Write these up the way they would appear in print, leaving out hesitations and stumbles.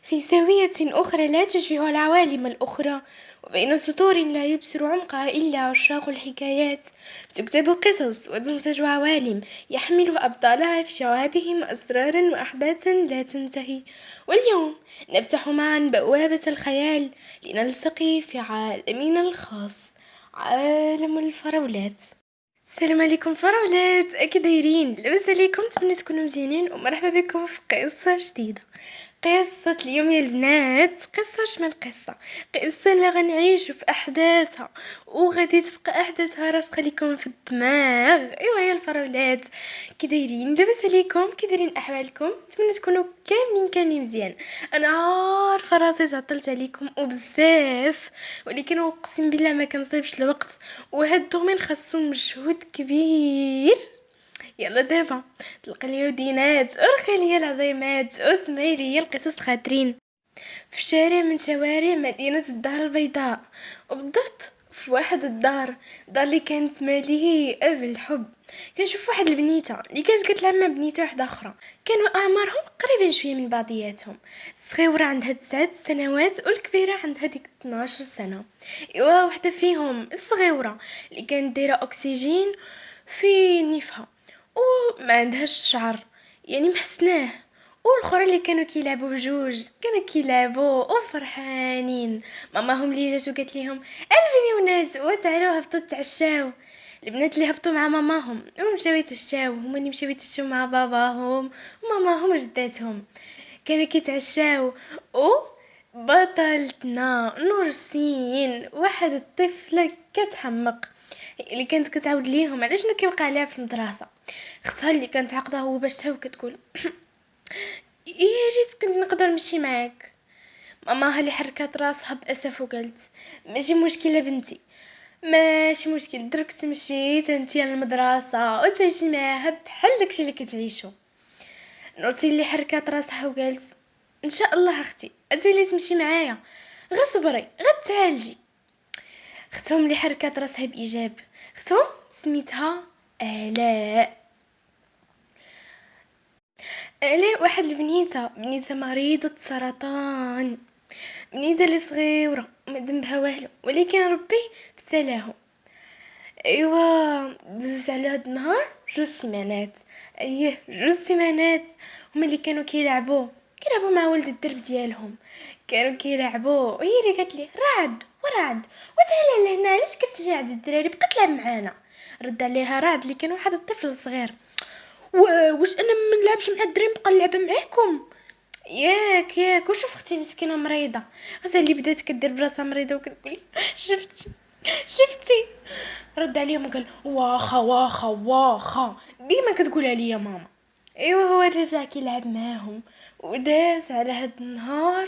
في زاوية أخرى لا تشبه العوالم الأخرى، وبين سطور لا يبصر عمقها إلا عشاق الحكايات، تكتب قصص وتنتج عوالم يحمل أبطالها في شعابهم أسرارا وأحداثا لا تنتهي. واليوم نفتح معا بوابة الخيال لنلتقي في عالمنا الخاص، عالم الفراولات. السلام عليكم فراولات، اكي دايرين؟ لاباس عليكم؟ نتمنى تكونوا مزيانين ومرحبا بكم في قصه جديده. قصة اليوم يا البنات قصة شمن قصة اللي غنعيشو في أحداثها وغادي تبقى أحداثها راسخة ليكم في الدماغ. ايوا يا الفراولات، كي دايرين؟ لاباس عليكم؟ كي دايرين أحوالكم؟ نتمنى تكونوا كاملين مزيان. أنا عارفة راسي تعطلت عليكم وبزاف، ولكن أقسم بالله ما كنصيبش الوقت، وهاد الدومين خاصو مجهود كبير. يلا دابا تلقى اليودينات والخيلية العظيمات واسمعي لي القصص الخاطرين في شارع من شوارع مدينة الدار البيضاء، وبالضبط في واحد الدار اللي كانت مليئة بالحب. كنشوف واحد البنيته اللي كانت كتلعب مع بنيته واحده اخرى، كانوا اعمارهم قريبين شويه من بعضياتهم. الصغيره عندها 9 سنوات والكبيره عندها ديك 12 سنه. ايوا وحده فيهم الصغيره اللي كانت دايره اكسجين في نيفها وما عندهاش شعر، يعني محسناه. والاخرى اللي كانوا كيلعبوا بجوج كانوا كيلعبوا وفرحانين. ماماهم اللي جات وقالت لهم الفين ولاد وتعالوا هبطوا تعشاو. البنات اللي هبطوا مع ماماهم ومشاو يتعشاو، هما اللي مشاو يتعشاو مع باباهم وماماهم وجداتهم، كانوا كيتعشاو. و بطلتنا نورسين واحد الطفله كتحمق اللي كانت كتعاود ليهم على شنو كيوقع عليها في المدرسه. اختها اللي كانت عاقده هو باش تهاو كتقول يا ريت كنت نقدر نمشي معاك. ماماها اللي حركات راسها باسف وقالت ماشي مشكله بنتي، ماشي مشكل، درك تمشي انتي للمدرسه وتعيشي معاها بحال داكشي اللي كتعيشو. نورتي اللي حركات راسها وقالت ان شاء الله اختي اتولي تمشي معايا، غير صبري غير تعالجي. اختهم اللي حركات راسها بايجاب، اختهم سميتها الاء. الاء واحد بنيته مريضه سرطان، بنيته اللي صغيره ما ذنبها والو ولكن ربي بسلاهم. ايوا دزت على هاد النهار 2 سيمانات، ايه 2 سيمانات هما اللي كانوا كيلعبوا مع ولد الدرب ديالهم. كانوا كيلعبوا وهي اللي قالت لي رعد وتعالى لهنا، علاش كتمشي عند الدراري بقى تلعب معانا؟ رد عليها رعد اللي كان واحد الطفل صغير، واش انا ما نلعبش مع الدراري نبقى نلعب معاكم؟ ياك وشوف اختي مسكينه مريضه، غير اللي بدات كدير براسها مريضه وكتقول شفتي. رد عليهم وقال واخا ديما كتقولها ليا ماما. ايوا هو رجع كيلعب معاهم وداز على هاد النهار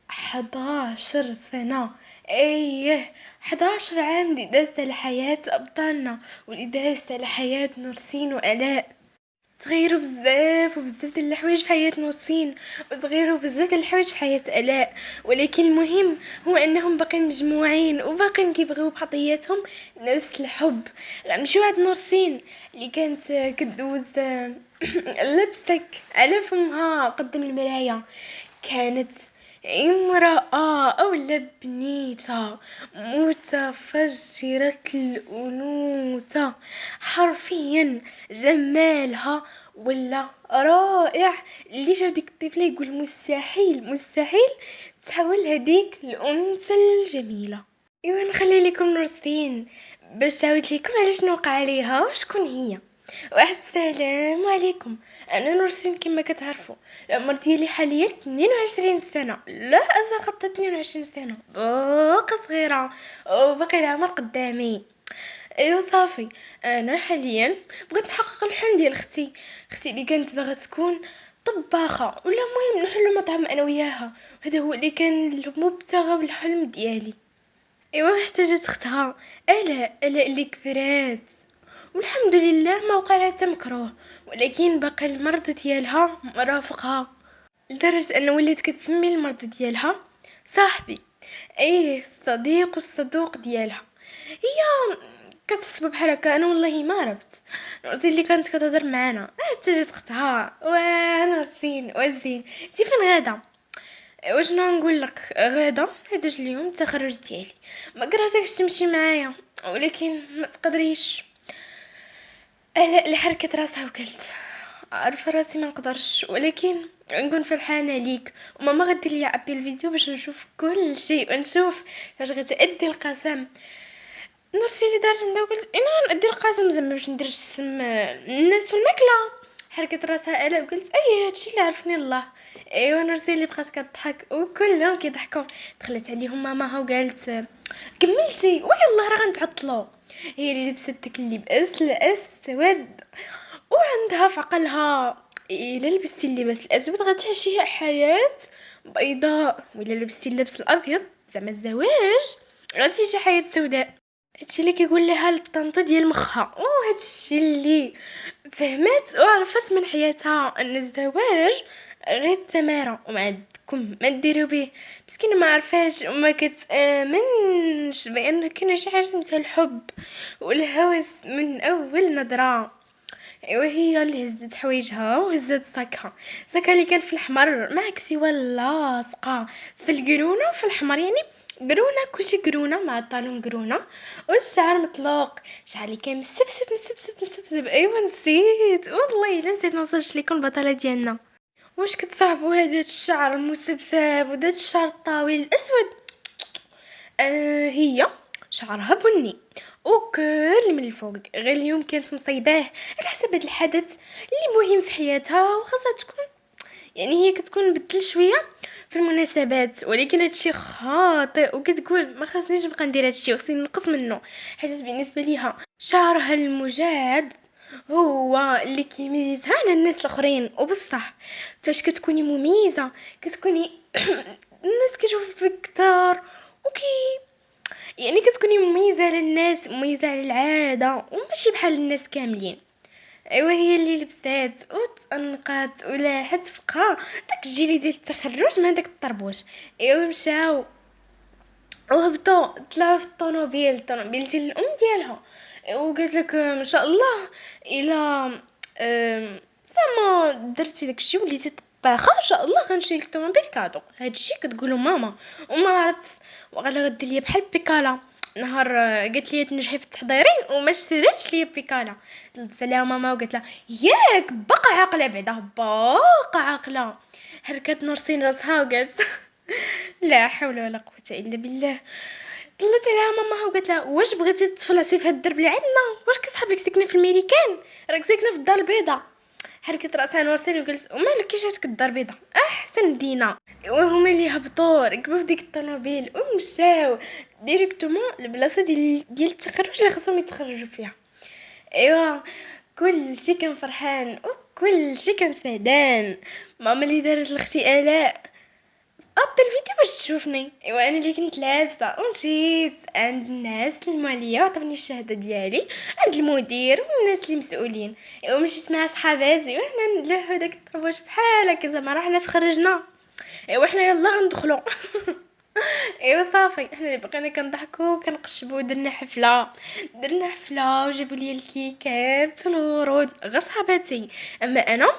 11 سنة. ايه 11 عام اللي دازت على حياة ابطالنا واللي دازت على حياة نورسين والاء. تغيروا بزاف وبزاف د الحوايج في حياة نورسين، وصغيروا بزاف د الحوايج في حياة الاء، ولكن المهم هو انهم باقين مجموعين وباقين كيبغيو بعضياتهم نفس الحب. غنمشيو عند نورسين اللي كانت كدوز اللبستك على فمها قدام المرايه. كانت امرأة أو بنيتة متفجرة الأنوثة، حرفيا جمالها ولا رائع. اللي شاف ديك الطفلة يقول مستحيل تحول هديك الأنثى الجميلة. ايوا نخلي لكم نورسين باش تعاود لكم على شنو وقع عليها وشكون هي. واحد السلام عليكم، انا نورسين كما كتعرفوا. العمر ديالي حاليا 22 سنه، لا اتخطى 22 سنه، باقا صغيره وباقي العمر قدامي. ايوا صافي، انا حاليا بغيت نحقق الحلم ديال اختي اللي كانت باغا تكون طباخه ولا المهم نحلو مطعم انا وياها، هذا هو اللي كان المبتغى والحلم ديالي. ايوا احتاجت اختها الا اللي كبرات والحمد لله ما وقع لها حتى مكروه، ولكن باقي المرض ديالها مرافقها لدرجه ان ولات كتسمي المرض ديالها صاحبي. ايه الصديق والصدوق ديالها. هي كتحسب بحال هكا، انا والله ما عرفت. نورتين اللي كانت كتهضر معانا حتى جات اختها ونورتين وزين انتي فين غادا؟ واش نقول لك غدا هذا اليوم التخرج ديالي، ما كرهتكش تمشي معايا ولكن ما تقدريش. الا حركت راسها وقالت عارفه راسي ما نقدرش، ولكن نكون فرحانه ليك وماما غدير لي ابي الفيديو باش نشوف كل شيء ونشوف فاش غتأدي القسم. نرسلي دارت ندا وقلت انا نأدي القسم زعما باش ندير السم الناس في الماكله. حركت راسها الا وقلت اي هادشي اللي عرفني الله. ايوا نرسلي بقات كضحك وكلهم كيضحكوا. دخلت عليهم ماماها وقالت كملتي ويلا راه غنتعطلوا. هي اللي لبست داك اللباس الاسود وعندها في عقلها الا لبستي اللباس الاسود غتعيشي حياه بيضاء، ولا لبستي اللبس الابيض زعما الزواج غتعيشي حياه سوداء. هادشي اللي كيقول لها الطنط ديال مخها، وهادشي اللي فهمت وعرفت من حياتها ان الزواج غير التماره وما عندكم ما ديروا به. مسكينه ما عرفاش وما كتامنش بان كاين شي حاجه سميتها الحب والهوس من اول نظره. ايوا هي اللي هزت حوايجها وهزت ساكها اللي كان في الحمر مع كسيوه لاصقه في القرونه وفي الحمر، يعني قرونه كلشي قرونه مع الطالون قرونه والشعر مطلوق، شعر اللي كان مسبسب مسبسب مسبسب. ايوا نسيت والله الا نسيت ما وصلش لكم البطله ديالنا. واش كتصاحبوا هذا الشعر المسبسب وذا الشعر الطويل الاسود؟ هي شعرها بني وكل من الفوق، غير اليوم كانت مصيباه على حسب هذا الحدث اللي مهم في حياتها وخاصها تكون، يعني هي كتكون بدل شويه في المناسبات، ولكن هادشي خاطئ وكتقول ما خاصنيش نبقى ندير هادشي وخصني نقص منه، حيت بالنسبه ليها شعرها المجعد هو اللي كيميزها على الناس الاخرين. وبصح فاش كتكوني مميزه كتكوني الناس كيشوفوا فيك كثار وكي، يعني كتكوني مميزه على الناس، مميزه على العاده وماشي بحال الناس كاملين. ايوا هي اللي لبسات وتنقات ولاحت فقها داك الجيلي ديال التخرج مع داك الطربوش. ايوا مشاو وهبطوا طلعوا في الطوموبيل ديال الام ديالها، وقالت لك ما شاء الله الا زعما درتي داكشي وليتي طباخه ان شاء الله غنشري لك الطوموبيل كادو. هادشي كتقولوا ماما وما عرفت وغالا غدير ليا بحال بيكالا نهار قالت لي تنجحي في التحضيري وما اشتريتش ليا بيكالا. قلت لها ماما وقالت لها ياك باقا عاقله بعدا باقا عاقله. حركات نورسين راسها وقالت لا حول ولا قوه الا بالله. طلعت عليها ماما وقالت لها واش بغيتي تفلسي في هاد الدرب اللي عندنا؟ واش كصحاب لك ساكنه في الميريكان؟ راك ساكنه في الدار البيضاء. حركت راسها نورسين وقالت ومالك كي جاتك الدار البيضاء احسن مدينه. وهما اللي هبطوا ركبوا في ديك الطوموبيل ومشاو ديريكتومون لبلاصه ديال التخرج اللي خصهم يتخرجوا فيها. ايوا كل شي كان فرحان وكل شي كان سعدان. ماما اللي دارت لختي الاء ابل الفيديو باش تشوفني، ايوا انا اللي كنت لابسه ومشيت عند الناس سلموا عليا وعطوني الشهاده ديالي عند المدير والناس اللي مسؤولين. ايوا مشيت مع صحاباتي وحنا نلوحو داك الطربوش بحال هكا زعما راه تخرجنا. ايوا حنا يلا غندخلوا ايوا صافي احنا اللي بقينا كنضحكوا كنقشبوا درنا حفله وجابوا لي الكيكات والورود غير صحاباتي. اما انا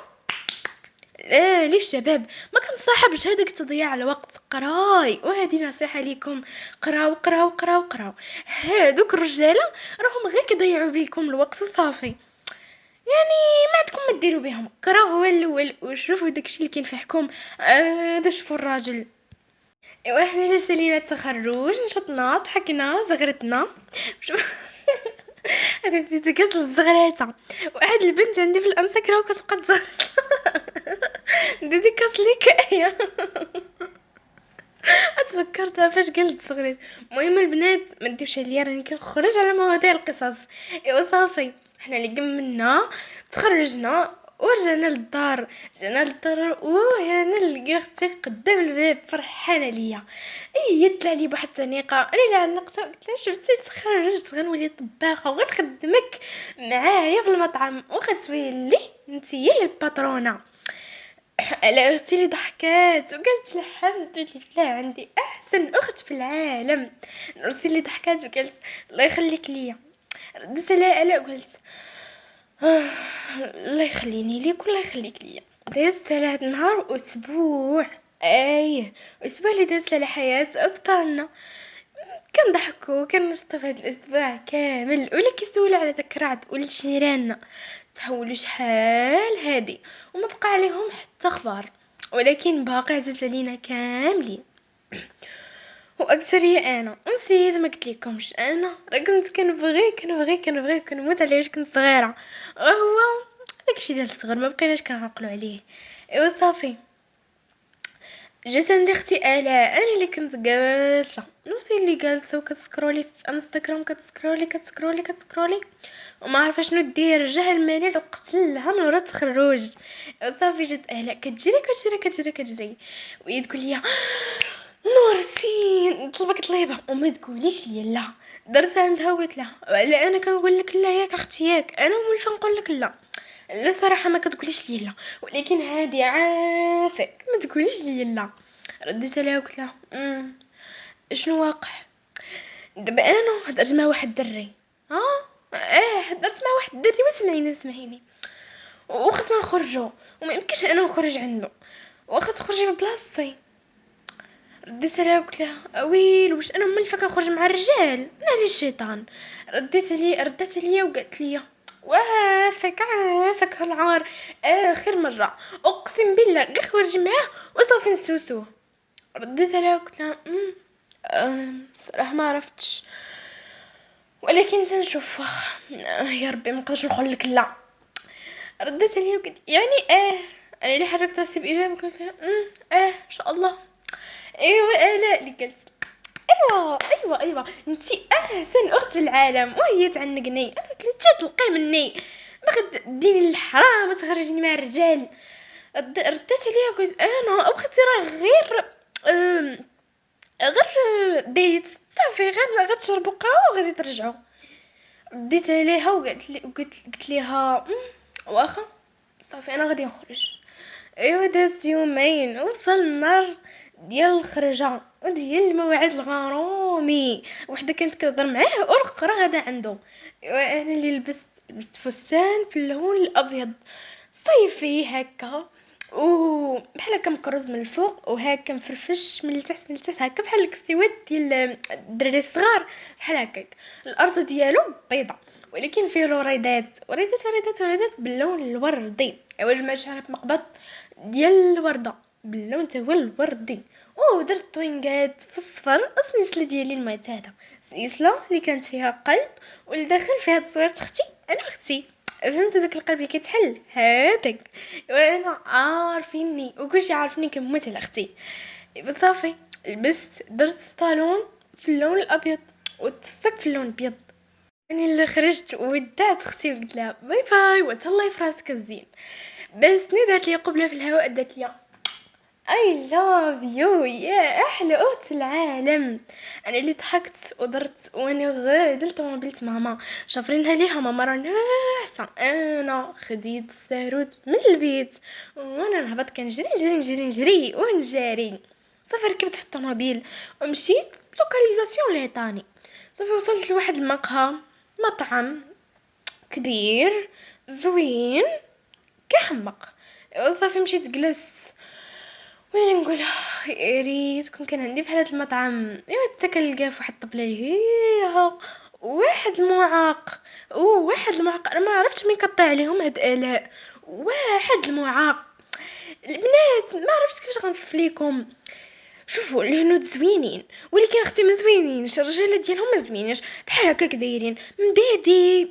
ليه الشباب ما كنصاحبش هذاك تضييع الوقت. قراي وهذه نصيحه ليكم، قراو قراو قراو قراو. هادوك الرجاله راهم غير كيضيعوا بيكم الوقت وصافي، يعني ما عندكم ما ديروا بهم. قراو هو الاول وشوفوا داكشي اللي كينفعكم. شوفوا الراجل. ايوا احنا لسه لينا التخرج نشطنا ضحكنا زغرتنا هذا تيتكاس الزغراتة. واحد البنت عندي في الانسكرا وكتبقى تزغرت ديديكاس ليك ايه تفكرتها فاش قلت صغريت. المهم البنات ما تديوش عليا راني كنخرج على مواضيع القصص. ايوا صافي حنا اللي كملنا تخرجنا ورجعنا للدار. وهنا لقيت اختي قدام الباب فرحانه ليا. اي طلع لي بواحد التنيقه انا اللي عنقتها قلت لها شفتي تخرجت غنولي طباخه وغنخدمك معايا في المطعم وغتولي نتيا الباترونه. على اختي اللي ضحكات وقالت الحمد لله عندي احسن اخت في العالم. نورسي اللي ضحكات وقالت الله يخليك ليا. ردت عليها الا وقلت الله يخليني ليك والله يخليك ليا. دازت على هاد النهار اسبوع ايه، الاسبوع اللي داز على حياة ابطالنا كنضحكوا كنشطوا في هذا الاسبوع كامل، ولا كيسولوا على داك الرعد ولا الشيران تحولوا شحال هادي وما بقى عليهم حتى خبر، ولكن باقي عزيز علينا كاملين. واكثر هي انا نسيت ما قلت لكمش، انا راه كنت كنبغي كنموت عليه واش كنت صغيره. هو داكشي ديال الصغر ما بقيناش كنعقلوا عليه. ايوا صافي، جات عندي اختي الاء، انا اللي كنت جالسه نفسي اللي جالسه وكتسكرولي في انستغرام، كتسكرولي وما عارفه شنو دير، جا الملل وقتلها من ورا التخرج. صافي جات الاء كتجري وهي تقول لي نورسين طلبك طليبه وما تقوليش لي لا. درت عندها وقلت لها وعلى انا كنقول لك لا ياك اختي ياك، انا مولفه نقول لك لا. لا صراحه ما كتقوليش لي لا، ولكن هادي عافاك ما تقوليش لي لا. رديت عليها وقلت لها شنو واقع؟ دابا انا هضرت مع واحد الدري، ها هضرت مع واحد الدري وسمعيني وخصنا نخرجوا وما يمكنش انا نخرج عنده، واخا تخرجي في بلاصتي. رديت عليها وقلت لها ويل واش انا ملفه كنخرج مع الرجال ناري الشيطان. ردت عليا وقالت لي عافاك هالعار، اخر مره اقسم بالله غير خرجي معاه وصافي نسوسوه. رديت عليها وقلت لها صراحه ما عرفتش، ولكن تنشوف واخا يا ربي ما نقدرش نقول لك لا. رديت عليها وقلت يعني انا اللي حركت راسي باجابه قلت لها ان شاء الله. ايوا الاء اللي قالت ايوا انتي احسن اخت في العالم، وهي تعنقني انا قلت تلقي مني ما غديني للحرام وتخرجيني مع الرجال. رديت عليها قلت انا اختي راه غير ديت صافي غتشربوا قهوه وغادي ترجعوا. رديت عليها قلت ليها واخا صافي انا غادي نخرج. ايوا دازت يومين وصل النهار ديال الخرجه وديال الموعد الغرامي، وحده كانت كتهضر معاه والاخرى غادا عنده. ايوا انا اللي لبست فستان في اللون الابيض صيفي هكا، وبحال هكا مكرز من الفوق وهكا مفرفش من التحت هكا بحال الكسيوات ديال الدراري الصغار بحال هكاك. الارض ديالو بيضه ولكن فيه وريدات باللون الوردي. ايوا جمعت شعرها في مقبض ديال الورده باللون تا هو الوردي، درت طوينكات في الصفر السلسله ديالي المعتاده، السلسله اللي كانت فيها قلب والداخل فيها تصويره اختي انا اختي. فهمتوا داك القلب اللي كيتحل هذاك، وانا عارفيني وكلشي عارفني كنموت على اختي. صافي لبست درت الصالون في اللون الابيض والتصك في اللون الابيض. انا اللي خرجت ودعت اختي وقلت لها باي باي وتهلاي في راسك الزين. بس دارت لي قبله في الهواء دارت لي اي لاف يو يا احلى اخت العالم. انا اللي ضحكت ودرت وانا غاده لطوموبيله ماما شافرينها ليها ماما راه ناعسه. انا خديت الساروت من البيت وانا نهبط كنجري ونجاري. صافي ركبت في الطوموبيل ومشيت لوكاليزاسيون اللي عطاني. صافي وصلت لواحد المقهى مطعم كبير زوين كيحمق. صافي مشيت جلست وين نقول يا ريت كان عندي بحال هذا المطعم. ايوا حتى كنلقاه فواحد الطبله لهيها واحد المعاق انا ما عرفتش مين كطيع عليهم هاد الاء. واحد المعاق البنات ما عرفتش كيفاش غنصف ليكم. شوفوا الهنود زوينين ولكن اختي ما زوينينش، الرجاله ديالهم ما زوينينش بحال هكاك دايرين مدادي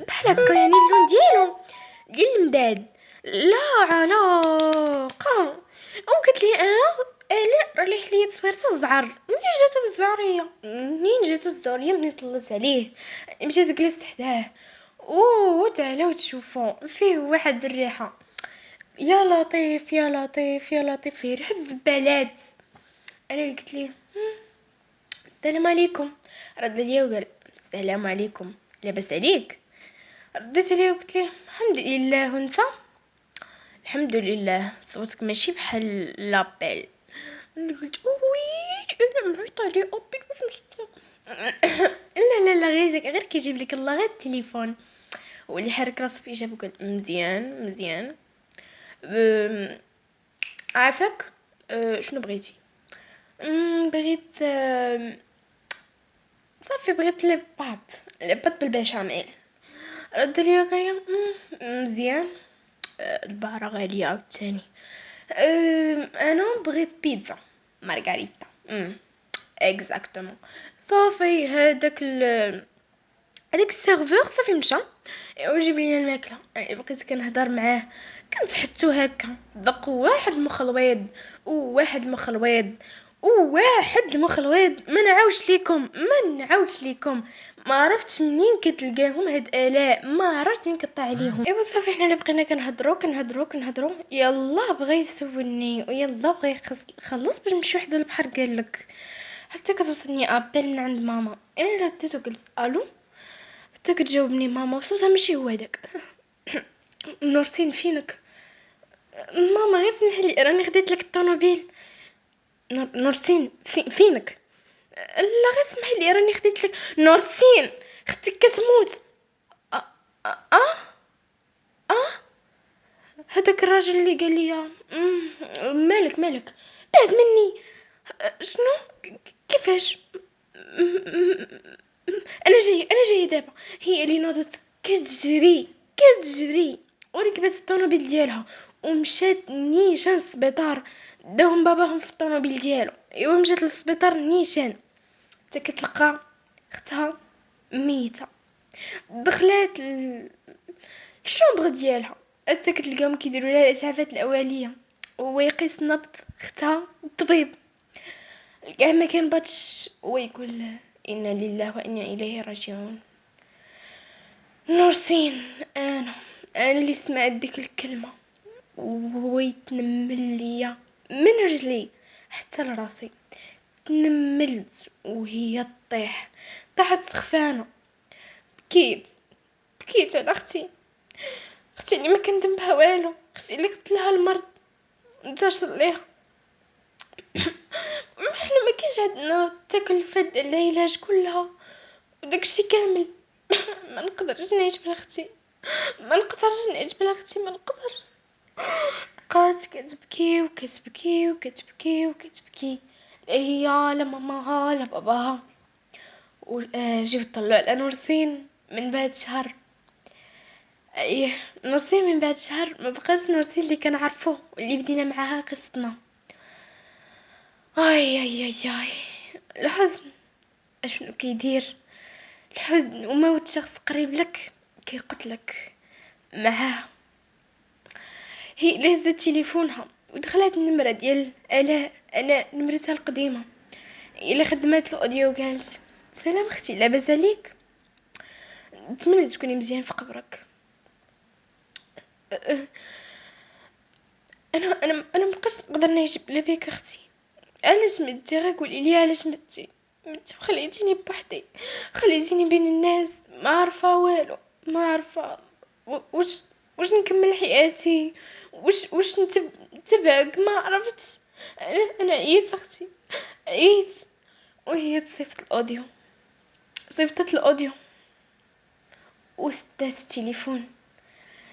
بحال هكا يعني اللون ديالو ديال المداد لا علاقه. قالت لي لا راه لي حليت صويرته الزعر. منين جاتو الزعريه منين طلت عليه مشيت جلست حداه وتعالوا تشوفوا فيه واحد الريحه يا لطيف فيه ريحه الزبالات. انا اللي قلت ليه السلام عليكم. رد لي وقال السلام عليكم لاباس عليك؟ رديت عليه وقلت ليه الحمد لله وانت؟ الحمد لله صوتك ماشي بحال لابيل. انا قلت وي انا معيطه عليه ابي لا غير كيجيب لك الله غير التليفون. واللي حرك راسو في اجابه قال مزيان عافاك. شنو بغيتي؟ بغيت صافي بغيت لي باط بالبشاميل. رد ليا قال لي مزيان. البهرة غالية عاوتاني. انا بغيت بيتزا مارغريتا. اكزاكتومون. صافي هذاك السيرفور صافي مشى وجيب لينا الماكله. يعني بقيت كنهضر معاه كنتحتو هكا دق واحد المخلويض وواحد المخلويض وواحد المخلويض. ما نعاودش ليكم ما عرفتش منين كتلقاهم هاد الاء، ما عرفت منين كطلع عليهم. ايوا صافي حنا اللي بقينا كنهضروا يلا بغى يسولني ويلا بغى يخلص باش نمشي وحده للبحر قالك. حتى كتوصلني ابل من عند ماما، انا رديت وقلت الو. حتى كتجاوبني ماما وصوتها ماشي هو هذاك. نورتين فينك؟ ماما غير سمحلي راني خديت لك الطوموبيل. نورتين فينك؟ لا غير سمحلي راني خديت لك. نورتين اختك كتموت. اه اه اه هذاك الراجل اللي قال لي مالك بعد مني. شنو؟ كيفاش؟ انا جاي دابا. هي اللي ناضت كتجري وركبت الطوموبيل ديالها ومشات نيشان السبيطار. داهم باباهم في الطوموبيل ديالو. ايوا مشات للسبيطار نيشان حتى كتلقى اختها ميته. دخلات الشومبر ديالها حتى كتلقاهم كيديروا لها الاسعافات الاوليه وهو يقيس نبض اختها. الطبيب كاع ما كان باتش ويقول انا لله وانا اليه راجعون. نورسين انا اللي سمعت ديك الكلمه وهو يتنمل ليا من رجلي حتى لراسي. تنملت وهي طاحت سخفانه. بكيت على اختي اللي ما كان ذنبها والو، اختي اللي قلت لها المرض انتشر ليها. احنا ما كانش عندنا تكلفة العلاج كلها وداكشي كامل. ما نقدرش نعيش بلا اختي. ما نقدرش. بقات كتبكي لا هي لا ماماها لا باباها. جبت طلعوا على نورسين من بعد شهر. ايه نورسين من بعد شهر ما بقاش نورسين اللي كنعرفوه واللي بدينا معاها قصتنا. اي الحزن اشنو كيدير. الحزن وموت شخص قريب لك كيقتلك معاه. هي لهزت تليفونها ودخلت النمره ديال الاء. انا نمرتها القديمه الا خدمات الاوديو قالت سلام اختي لاباس عليك، نتمنى تكوني مزيان في قبرك. انا مابقاش نقدر نعيش بلا بيك اختي. علاش متي؟ غير قولي لي علاش متي وخليتيني بوحدي، خليتيني بين الناس ما عارفه والو. ما عارفه واش نكمل حياتي واش نتبعك. ما عرفتش. انا عييت اختي عييت. وهي صيفطت الاوديو وسدات التليفون.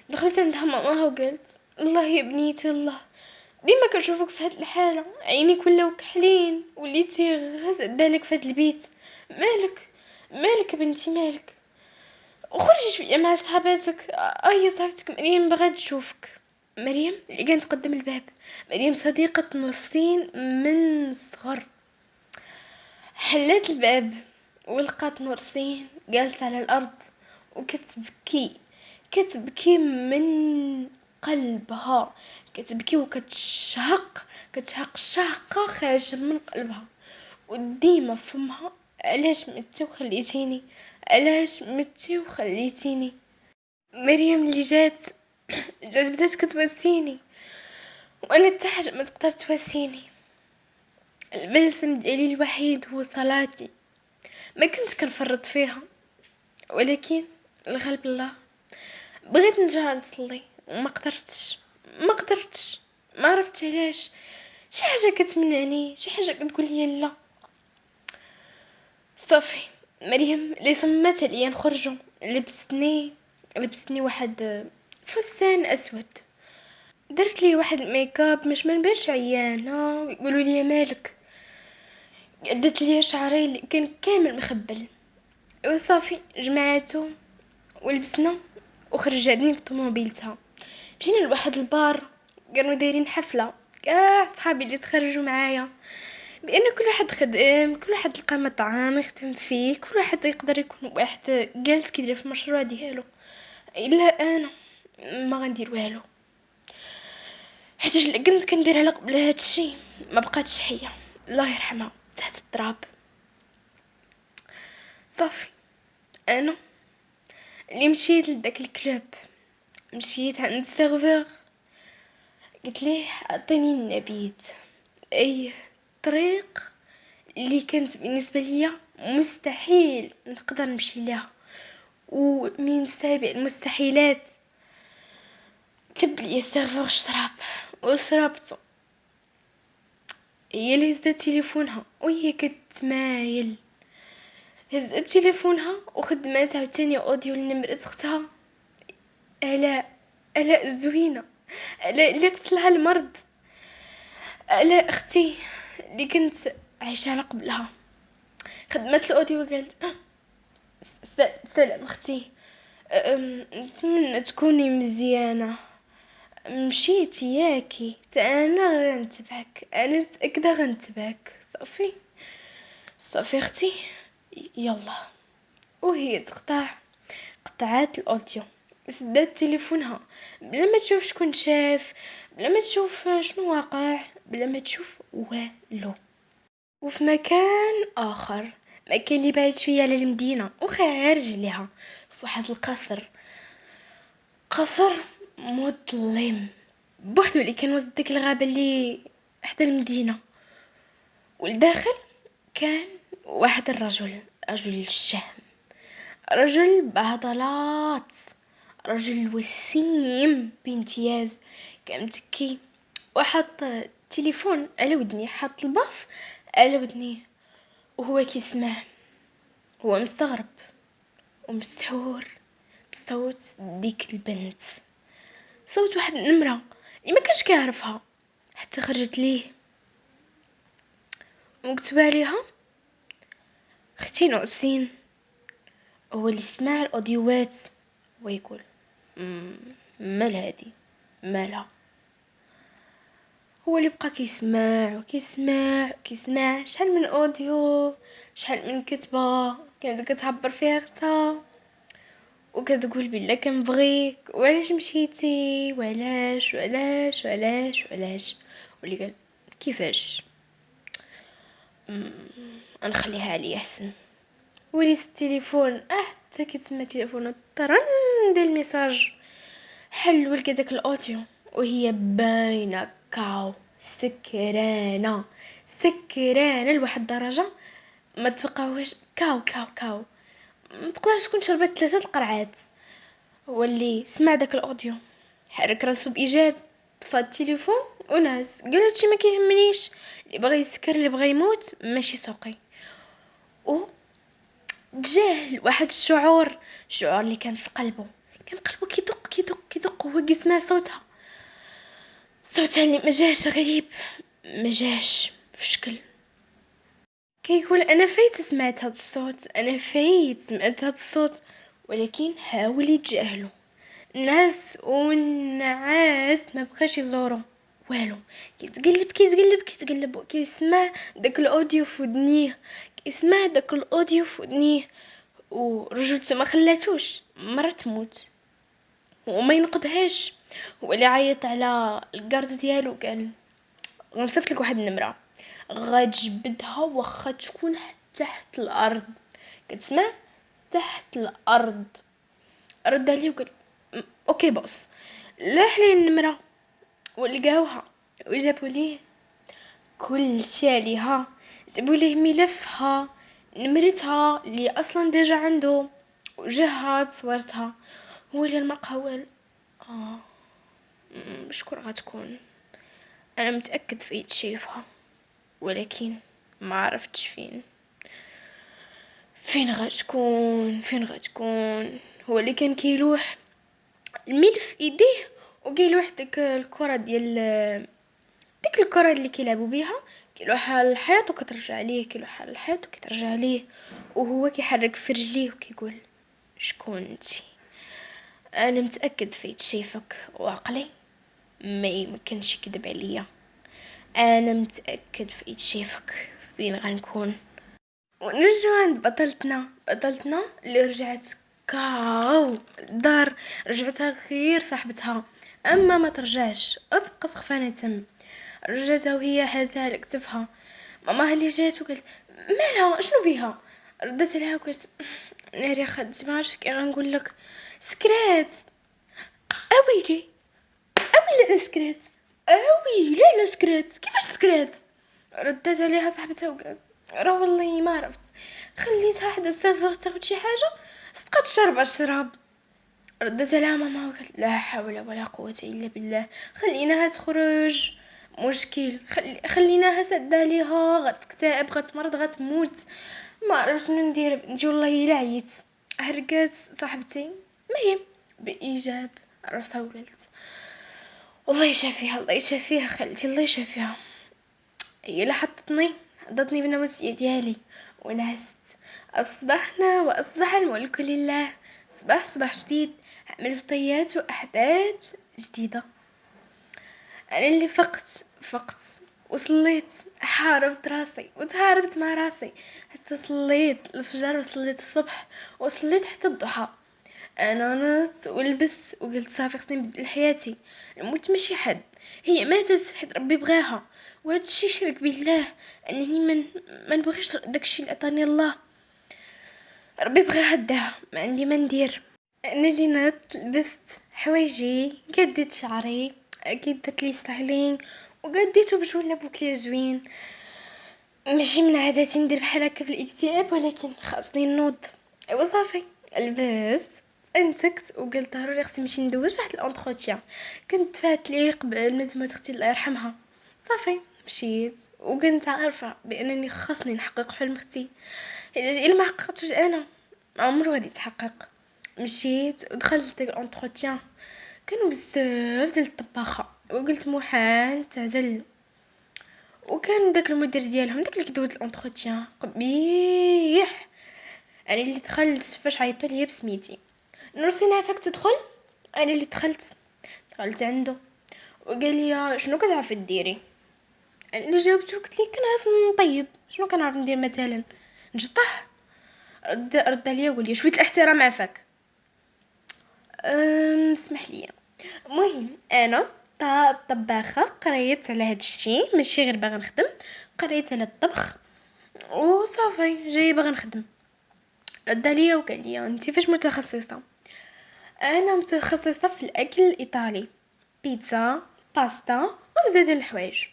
دخلت عندها ماماها وقالت الله يا بنيتي الله، ديما كنشوفك في هاد الحاله عينيك ولاو كحلين وليتي غزدالك في هاد البيت. مالك بنتي مالك؟ وخرجي شويه مع صحاباتك. هي صاحبتك مريم بغات تشوفك. مريم اللي كانت قدام الباب. مريم صديقه نورسين من الصغر. حلات الباب ولقات نورسين جالسه على الارض كتبكي من قلبها. كتبكي وكتشهق شهقه خارجه من قلبها وديما فمها علاش متي وخليتيني. مريم اللي جات بدات كتواسيني وانا حتى حاجه ما تقدر تواسيني. البلسم ديالي الوحيد هو صلاتي. ما كنتش كنفرط فيها ولكن الغالب الله بغيت نرجع نصلي وما قدرتش. ما عرفتش علاش. شي حاجه كتمنعني، شي حاجه كتقول لي لا. صافي مريم اللي صممت عليا لبستني واحد فستان اسود. درت لي واحد الميك اب مش منبانش عيانه، ويقولوا لي مالك. قدت لي شعري اللي كان كامل مخبل، وصافي جمعاتو ولبسنا وخرجتني في طوموبيلتها. مشينا لواحد البار، كانوا دايرين حفله، كاع صحابي اللي تخرجوا معايا، بان كل واحد خدام، كل واحد لقى مطعم يخدم فيه، كل واحد يقدر يكون واحد جالس كيدير في المشروع ديالو. الا انا ما غندير والو، حيت كنت كندير على قبل هادشي ما بقاتش حيه، الله يرحمها، تحت التراب. صافي انا اللي مشيت لداك الكلوب، مشيت عند السيرفور، قلت ليه اعطيني النبيذ، اي طريق اللي كانت بالنسبه ليا مستحيل نقدر نمشي لها، ومن سابع المستحيلات كب لي السيرفور شراب وشربته. هي اللي هزت تليفونها وهي كتمايل، هزت تليفونها وخدمات عاوتاني اوديو لنمرة اختها، الاء الزوينه، الاء اللي قتلها المرض، الاء اختي اللي كنت عايشه على قبلها. خدمت الاوديو وقالت سلام اختي، نتمنى تكوني مزيانه، مشيتي ياكي انا غنتبعك، انا متاكده غنتبعك. صافي اختي، يلا. وهي قطعات الاوديو، سدات تليفونها بلا ما تشوف شكون شاف، بلا ما تشوف شنو واقع، بلا ما تشوف والو. وفي مكان اخر، مكان اللي بعيد شويه على المدينه وخارج ليها، في واحد القصر، قصر مظلم بوحدو اللي كان وسط ديك الغابه اللي حدا المدينه. والداخل كان واحد الرجل، رجل الشهم، رجل بعضلات، رجل وسيم بامتياز، كان متكي وحط تليفون على ودني، حط الباف على ودني وهو كيسمع. هو مستغرب ومستحور بصوت ديك البنت، صوت واحد النمرة اللي ما كانش كيعرفها، حتى خرجت ليه ومكتوب عليها اختي نوسين. هو اللي سمع الاوديوات ويقول مال هادي، مالها؟ هو اللي بقى كيسمع وكيسمع وكيسمع، شحال من اوديو، شحال من كتبه كانت كتعبر فيها اختها، وكتقول بلا كنبغيك، وعلاش مشيتي، وعلاش وعلاش وعلاش وعلاش. واللي قال كيفاش، نخليها عليا احسن. وليس التليفون حتى كتسمع تليفونه طرن ديال الميساج، حلو لك داك الاوديو وهي باينه كاو سكرانه، سكرانه لواحد الدرجه ما توقعوهاش، كاو كاو كاو، ما تقدرش تكون شربت 3 القرعات. هو اللي سمع داك الاوديو حرك راسو بايجاب، طفى التليفون وناس قال هادشي ما كيهمنيش، اللي بغى يسكر اللي بغى يموت ماشي سوقي. و تجاه واحد الشعور اللي كان في قلبه، كان قلبه كيدق كيدق كيدق وهو كيسمع صوتها اللي ما جاش غريب، ما جاش في شكل كيقول انا فايت سمعت هاد الصوت، انا فايت سمعت هاد الصوت، ولكن حاول يتجاهلو الناس والنعاس، ما بقاش يزورو والو. كيتقلب وكيسمع داك الاوديو في ودنيه، كيسمع داك الاوديو في ودنيه، ورجلته ما خلاتوش مرة تموت وما ينقذهاش. هو اللي عيط على الكارد ديالو، قال نصيفط لك واحد النمره غتجبدها واخا تكون تحت الارض، كتسمع تحت الارض. رد عليه وقال اوكي بوس. لاح ليه النمره ولقاوها وجابوا ليه كل شي عليها، جابوا ليه ملفها، نمرتها اللي اصلا ديجا عنده، وجهات صورتها. هو اللي المرقه والو، شكون غتكون؟ انا متاكد فايت شايفها، ولكن ما عرفتش فين غتكون. هو اللي كان كيلوح الملف ايديه وقيل وحدك الكرة ديال ديك الكرة اللي كيلعبوا بيها، كيلوحها على الحيط وكترجع ليه، كيلوحها على الحيط وكترجع ليه، وهو كيحرك في رجليه وكيقول شكون انتي. انا متاكد فايت شايفك وعقلي ما يمكنش يكذب عليا. انا متاكد فايت شايفك فين غنكون. ونرجعو عند بطلتنا اللي رجعت كاو الدار. رجعتها غير صاحبتها، اما ما ترجعش تبقى سخفانه تم. رجعتها وهي حازه على كتفها. ماما اللي جات وقالت مالها شنو بيها. ردت عليها وقالت ناري خدتي ما عرفتش كي غنقول لك سكرات. اويلي اويلي على سكرات، اويلي على سكرات، كيفاش سكرات. ردت عليها صاحبتها وقالت راه والله ما عرفت، خليتها حدا السافور تاخد شي حاجه صدقات تشرب الشراب. ردت عليها ماما وقالت لا حول ولا قوه الا بالله، خليناها تخرج مشكل، خليناها سدا ليها غتكتئب غتمرض غتموت. ما عرفت شنو ندير بنتي والله الا عييت. هرقات صاحبتي مريم بايجاب راسها وقالت الله يشافيها الله يشافيها خالتي الله يشافيها. هي اللي حطتني بالنمسية ديالي ونعست. أصبحنا وأصبح الملك لله. صباح جديد عمل فطيات وأحداث جديدة. أنا اللي فقت وصليت، حاربت راسي وتهاربت مع راسي حتى صليت الفجر وصليت الصبح وصليت حتى الضحى. انا نضت ولبست وقلت صافي خصني نبدل حياتي. الموت ماشي حد، هي ماتت حيت ربي بغاها، وهذا الشيء شرك بالله انني ما نبغيش داكشي اللي عطاني الله. ربي بغاها داها ما عندي ما ندير. انا اللي نضت لبست حوايجي قديت شعري اكيد درت لي ستايلينغ وقديته بجوله بوكلي زوين. ماشي من عاداتي ندير بحال هكا في الاكتئاب ولكن خاصني نوض. ايوا صافي لبست انتكت وقلت ضروري خصني نمشي ندوز واحد الانتروتيان كنت فات ليه قبل ما تموت اختي الله يرحمها. صافي مشيت وكنت عارفه بانني خاصني نحقق حلم اختي، حيت الا ما حققتوش انا ما عمرو غادي يتحقق. مشيت ودخلت داك الانتروتيان كانوا بزاف ديال الطباخه وقلت محال تعزل. وكان داك المدير ديالهم داك اللي كيدوز الانتروتيان قبيح. انا اللي دخلت فاش عيطوا لي بسميتي نورسين عافاك تدخل. انا اللي دخلت عنده وقال لي شنو كتعرفي ديري. انا اللي جاوبته قلت لي كنعرف نطيب شنو كنعرف ندير مثلا نشطح. رد عليا وقال لي شويه الاحترام عافاك. اسمح لي. المهم انا طباخه قريت على هاد الشيء ماشي غير باغا نخدم، قريت على الطبخ وصافي جاي باغا نخدم. رد عليا وقال لي انت فاش متخصصه. انا متخصصه في الاكل الايطالي، بيتزا باستا وبزاف ديال الحوايج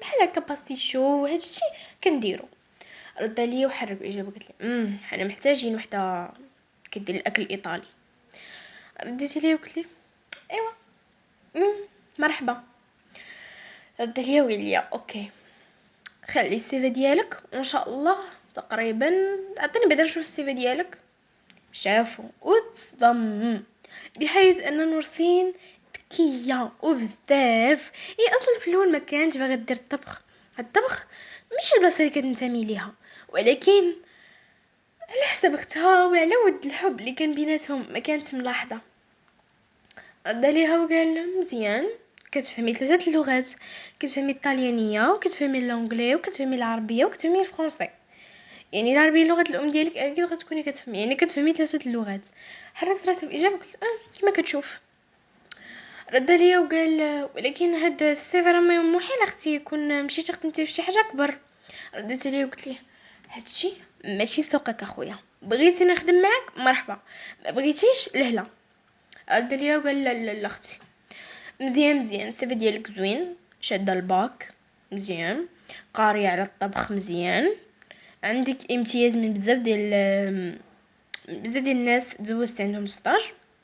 بحال هكا باستيشو وهذا الشيء كنديرو. رد عليا وحرك الاجابه قالت لي حنا محتاجين وحده كدير الاكل الايطالي. رديت عليه وقلت لي ايوا مرحبا. رد عليا وقال لي اوكي خلي السيفي ديالك وان شاء الله تقريبا عطيني بعدا نشوف السيفي ديالك. شافو وتصدم بحيث ان نورسين ذكيه وبزاف. هي اصلا في الاول ما كانت باغا دير الطبخ مش البلاصه اللي كتنتمي ليها، ولكن على حسب اختها وعلى ود الحب اللي كان بيناتهم ما كانت ملاحظه. رد عليها وقال مزيان كتفهمي 3 اللغات، كتفهمي الطليانيه وكتفهمي اللونجلي وكتفهمي العربيه وكتفهمي الفرنسي. يعني العربيه اللغه الام ديالك اكيد غتكوني كتفهمي يعني كتفهمي 3 اللغات. حركت راسي باجابه قلت كيما كتشوف. رد عليا وقال ولكن هاد السيفي راه محال اختي يكون مشيتي خدمتي في شي حاجه اكبر. رديت عليه وقلت ليه هادشي ماشي سوقك اخويا، بغيتي نخدم معاك مرحبا ما بغيتيش لهلا. رد عليا وقال لا اختي مزيان السيفي ديالك زوين، شاده الباك مزيان، قاريه على الطبخ مزيان، عندك امتياز من بزاف ديال الناس دوزت عندهم ستاج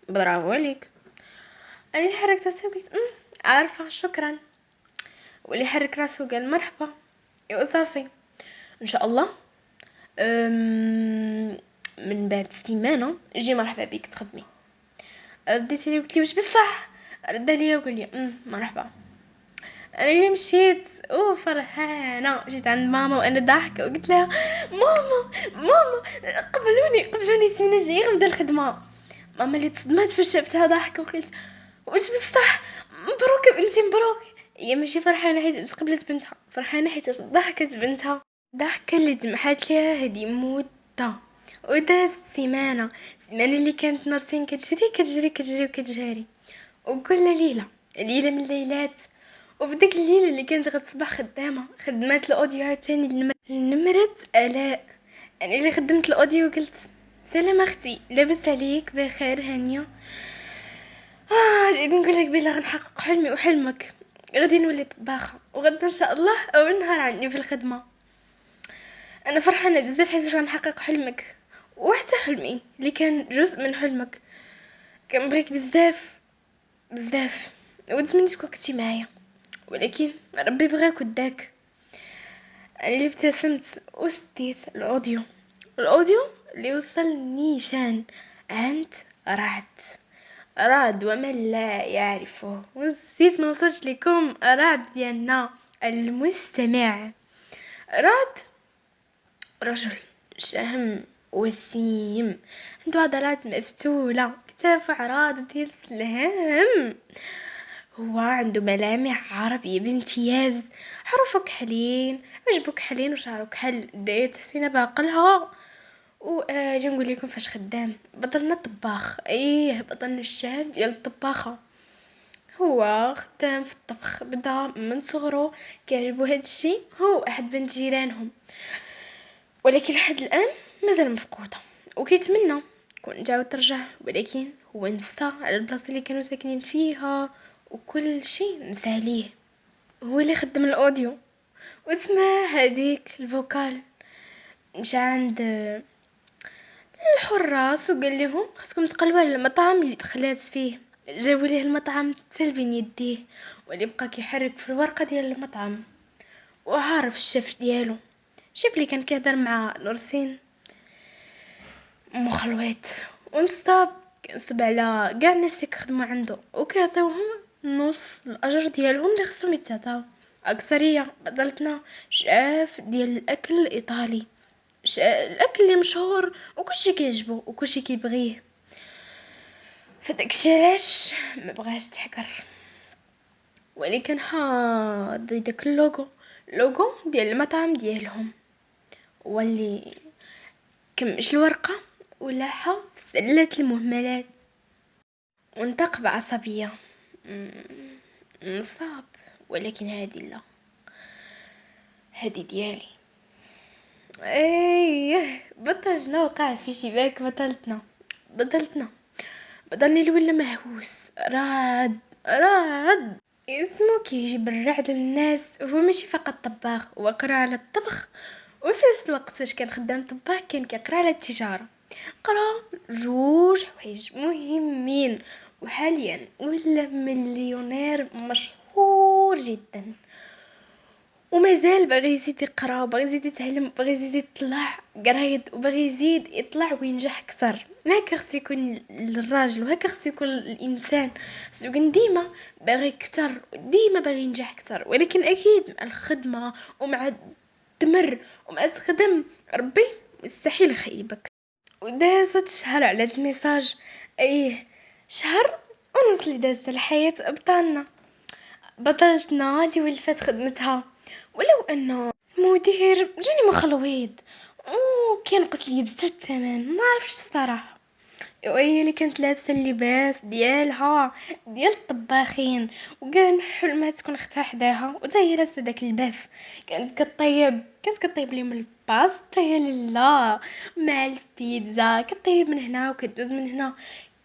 برافو عليك. انا اللي حركت راسي وقلت عارفه شكرا. واللي حرك راسه وقال مرحبا. ايوا صافي ان شاء الله من بعد سيمانه جي مرحبا بك تخدمي. رديت لي قلت لي واش بصح رد عليا وقال لي مرحبا. انا اللي مشيت وفرحانه جيت عند ماما وانا ضاحكه وقلت لها ماما ماما قبلوني السنه الجايه غنبدا الخدمه. ماما اللي تصدمات فاش شافتها ضاحكه وقالت واش بصح مبروك يا بنتي مبروك. هي ماشي فرحانه حيت تقبلت بنتها، فرحانه حيت ضحكت بنتها ضحكه اللي جمعات ليها هذه مده. ودازت سيمانه اللي كانت نرسين كتجري وكل ليله من الليلات. وفي ديك الليله اللي كانت غتصبح خدامه خدمات الاوديو عاوتاني نمرت الاء. انا اللي خدمت الاوديو وقلت سلام اختي لاباس عليك بخير هانيه. جيت نقول لك بلا غنحقق حلمي وحلمك، غادي نولي طباخه وغدا ان شاء الله اول نهار عندي في الخدمه. انا فرحانه بزاف حيت غنحقق حلمك وحتى حلمي اللي كان جزء من حلمك. كنبغيك بزاف بزاف وتمنيت كنتي معايا، ولكن ربي بغاك وداك. انا اللي ابتسمت وسديت الاوديو اللي وصل نيشان عند رعد ومن لا يعرفه. ونسيت ما وصلت لكم رعد ديالنا المستمع. رعد رجل شهم وسيم عنده عضلات مفتولة، كتافه عراض ديال السلام. هو عنده ملامح عربية بامتياز، حروفه كحلين، عجبو كحلين وشعرو كحل، داير تحسينه بعقلها. جا نقول لكم فاش خدام بطلنا الطباخ، بطلنا الشاف ديال الطباخه. هو خدام في الطبخ، بدا من صغره كيعجبو هذا الشيء. هو احد بنت جيرانهم، ولكن لحد الان مازال مفقوده وكيتمنى كون تعاود ترجع، ولكن هو نسى على البلاصه اللي كانوا ساكنين فيها وكل شيء نسى عليه. هو اللي خدم الاوديو وسمع هذيك الفوكال، مشى عند الحراس وقال لهم خاصكم تقلبوا على المطعم اللي دخلات فيه. جابوا ليه المطعم حتى بين يديه، واللي بقى كيحرك في الورقه ديال المطعم وعارف الشيف ديالو. الشيف اللي كان كيهضر مع نورسين مخلويط ونصاب كنصب على كاع الناس اللي كيخدموا عنده وكيعطيوهم نص الاجر ديالهم اللي خصهم يتعطاو. اكثريه بطلتنا شاف ديال الاكل الايطالي، الاكل اللي مشهور وكلشي كيعجبو وكلشي كيبغيه. فداكشي علاش ما بغاش تحكر، ولكن حاض داك اللوغو ديال المطعم ديالهم، واللي كمش الورقه ولاحة في سلة المهملات وانطق بعصبية. نصاب، ولكن هادي لا، هادي ديالي. بطلنا وقع في شباك بطلتنا بطلني الولا مهووس. رعد اسمه كيجيب الرعد للناس. هو ماشي فقط طباخ، هو قرا على الطبخ وفي نفس الوقت فاش كان خدام طباخ كان كيقرا على التجاره. قرا جوج حوايج مهمين، وحاليا ولا مليونير مشهور جدا، ومازال باغي يزيد يقرا وباغي يزيد يتعلم وباغي يزيد يطلع قرايد وباغي يزيد يطلع وينجح اكثر. هكا خص يكون الراجل وهكا خص يكون الانسان، خص يكون ديما باغي اكثر ديما باغي ينجح اكثر. ولكن اكيد مع الخدمه ومع التمر ومع تخدم ربي مستحيل يخيبك. ودازت شهر على هاد الميساج، شهر ونص اللي دازت على حياة ابطالنا بطلتنا اللي ولفات خدمتها. ولو انه المدير جاني مخلويط وكينقص لي بزاف الثمن ما عرفتش الصراحه. وهي اللي كانت لابسه اللباس ديالها ديال الطباخين، وكان حلمها تكون اختها حداها وتا هي لابسه داك اللباس. كانت كطيب لهم الباستا يا لا مع البيتزا، كطيب من هنا وكدوز من هنا.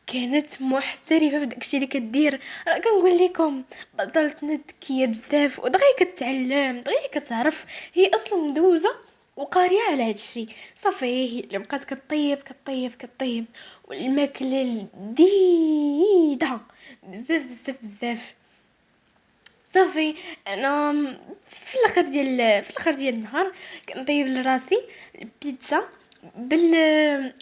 كانت محترفه في داكشي اللي كدير. راه كنقول لكم بطلتنا ذكيه بزاف ودغيا كتعلم دغيا كتعرف، هي اصلا مدوزه وقاريه على هادشي. صافي هي اللي بقات كطيب والماكله لذيذه بزاف بزاف بزاف. صافي انا في الاخر ديال النهار كنطيب لراسي البيتزا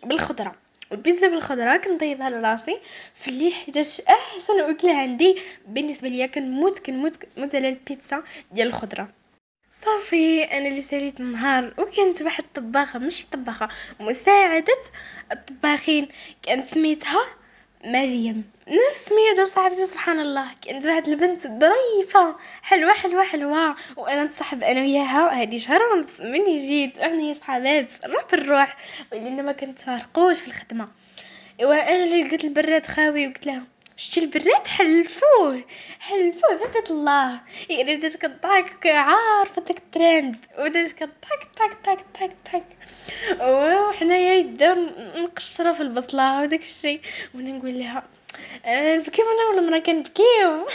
بالخضره والبيتزا بالخضره كنطيبها لراسي في الليل حيتاش احسن اكله عندي بالنسبه ليا. كنموت على البيتزا ديال الخضره. صافي انا اللي ساليت النهار، وكانت واحد الطباخه، ماشي طباخه، مساعده الطباخين، كانت سميتها مريم، نفس سميه ديال صاحبتي. سبحان الله، كانت واحد البنت ظريفه، حلوه حلوه حلوه. وانا نتصاحب انا وياها هادي شهر ونص مني جيت، وحنا هي صحابات الروح بالروح، ولينا ما كنتفارقوش في الخدمه. ايوا انا اللي لقيت البراد خاوي وقلت لها شتي البراد، حلفوه بقت الله. يعني بدات كضحك عارفه داك الترند، وبدات كضحك تاك تاك تاك تاك، وحنايا يبداو نقشروا في البصله وداك الشيء، وانا نقول لها نبكيو انا ولا مرا كنبكيو.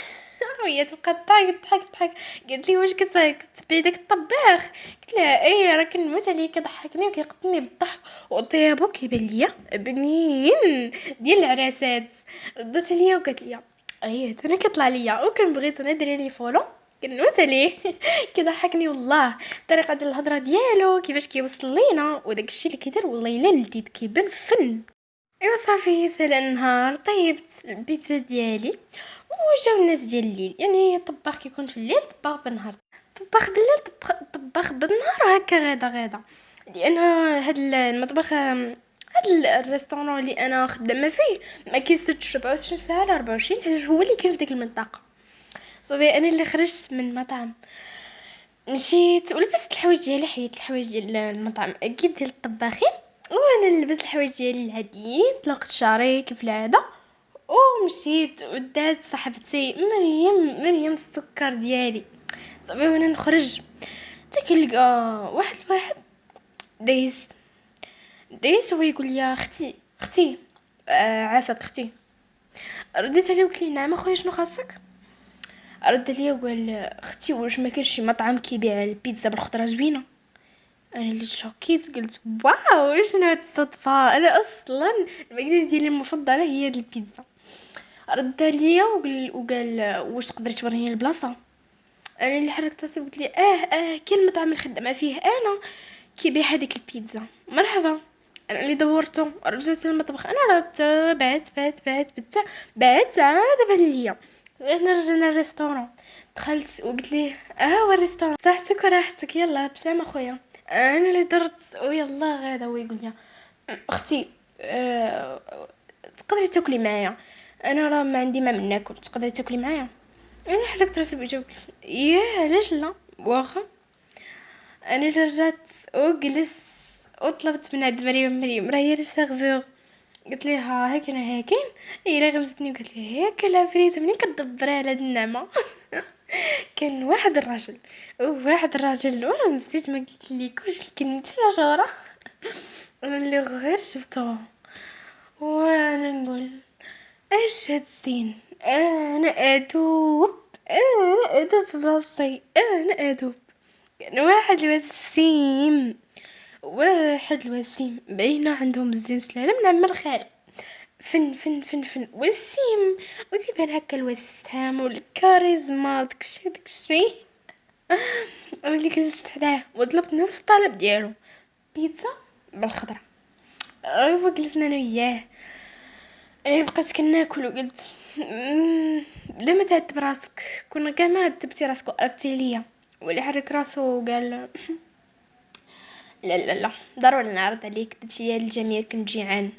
وهي تبقى تضحك. قالت لي واش كتبعي داك الطباخ؟ قلت لها ايه، راه كنموت عليه، كيضحكني وكيقتلني بالضحك، وطيابو كيبان ليا بنين ديال العراسات. ردت عليا وقالت لي ايه انا كيطلع ليا، وكنبغي ندير ليه فولو، كنموت عليه. كيضحكني والله، الطريقه ديال الهضره ديالو، كيفاش كيوصل لينا، وداك الشيء اللي كيدير والله الا لذيذ، كيبان فن. ايوا صافي سال النهار، طيبت البيتزا ديالي، وجاو الناس ديال الليل. يعني الطباخ كيكون في الليل، طباخ بالنهار، طباخ بالليل، طباخ بالنهار، هكا غدا. لان هاد المطبخ، هاد الريستورون اللي انا خدامه فيه ما كيسدش 24 ساعه على 24، حيت هو اللي كاين في ديك المنطقه. صافي انا اللي خرجت من المطعم، مشيت ولبست الحوايج ديالي، حيت الحوايج ديال المطعم اكيد ديال الطباخين، وانا لبست الحوايج ديالي العاديين، طلقت شعري كيف العاده، ومشيت ودات صاحبتي مريم السكر ديالي. صافي وانا نخرج حتى كنلقى واحد دايس وهو يقول لي اختي عافاك اختي. رديت عليه وقلت لي نعم اخويا شنو خاصك؟ رد عليا وقال اختي واش ما كاينش شي مطعم كيبيع البيتزا بالخضره زوينه؟ انا اللي شوكيت، قلت واو شنو هاد الصدفه، انا اصلا الماكله ديالي المفضله هي هاد البيتزا. رد عليا وقال واش تقدري توريني البلاصه؟ انا اللي حركت راسي وقلت لي كاين مطعم الخدامه فيه انا كيبيع هذيك البيتزا، مرحبا. انا اللي دورته، رجعت للمطبخ، انا راه بعت عاد بان ليا. احنا رجعنا للريستورون، دخلت وقلت ليه هو الريستورون، صحتك وراحتك، يلا بسلامه خويا. انا اللي درت ويلا غادا، هو يقول لي اختي تقدري تاكلي معايا؟ انا راه ما عندي ما من ناكل، تقدري تاكلي معايا؟ انا حركت راسي بوجهي وقلت ياه علاش لا، واخا. انا اللي رجعت وجلس وطلبت من عند مريم راه هي السيرفور. قلت لها هاك انا هاكين، هي اللي غمزتني وقالت لي هاك العفريت منين كتدبري على هاد النعمه. كان واحد الراجل ورا نسيت ما قلت لكوش الكلمه مشهوره. انا اللي غير شفته وانا نقول ايش هاد الزين، انا ادوب في راسي، انا ادوب. كان واحد الوسيم باينه عندهم الزين سلاله من عم الخال، فن وسيم، وكيبان هكا الوسام والكاريزما داكشي. انا اللي جلست حداه وطلبت نفس الطلب ديالو، بيتزا بالخضره. ايوا جلسنا انا وياه، انا بقيت كناكل وقلت بلا ما تعذب راسك، كون كاع ما عذبتي راسك وقرتي ليا. واللي حرك راسو وقال لا ضروري نعرض عليك داكشي ديال الجميل، كنت جيعان.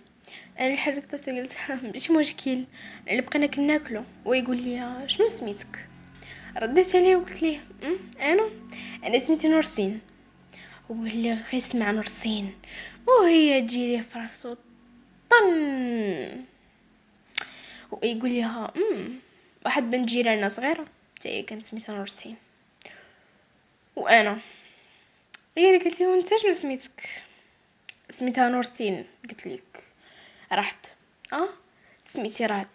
انا اللي حركت راسي قلت ماشي مشكل، اللي بقينا كناكلو. ويقول لي شنو سميتك؟ رديت عليه وقلت ليه انا سميتي نورسين. هو اللي غير سمع نورسين وهي تجي ليه في راسو طن، ويقول لها واحد بنت جيراننا صغيره حتى هي كانت سميتها نورسين. وانا هي اللي قالت لي وانت شنو سميتك؟ سميتها نورسين. قلت لك راحت سميتي راد.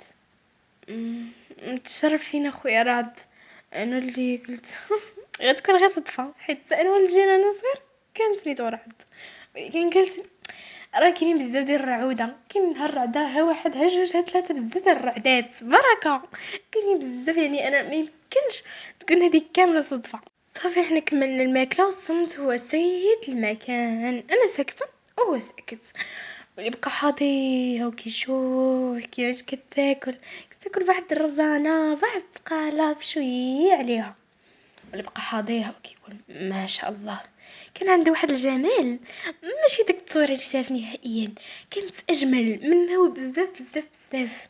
متشرف فينا خويا راد. انا اللي قلت غتكون غير صدفه، حيت انا ولدين انا صغير كان سميتو راد، ولكن قلت راه كاينين بزاف ديال الرعوده، كاين ها الرعده، ها واحد ها جوج ها ثلاثه، بزاف ديال الرعدات بركه، كاينين بزاف. يعني انا ما يمكنش تكون هذيك كامله صدفه. صافي حنا كملنا الماكله، وصمت هو سيد المكان، انا ساكته وهو ساكت، واللي بقى حاضيها وكيشوف كيفاش كتاكل واحد الرزانه واحد الثقاله بشويه عليها، واللي بقى حاضيها وكيقول ما شاء الله. كان عنده واحد الجمال ماشي داك التصويره اللي شاف نهائيا، كانت اجمل منه بزاف بزاف بزاف.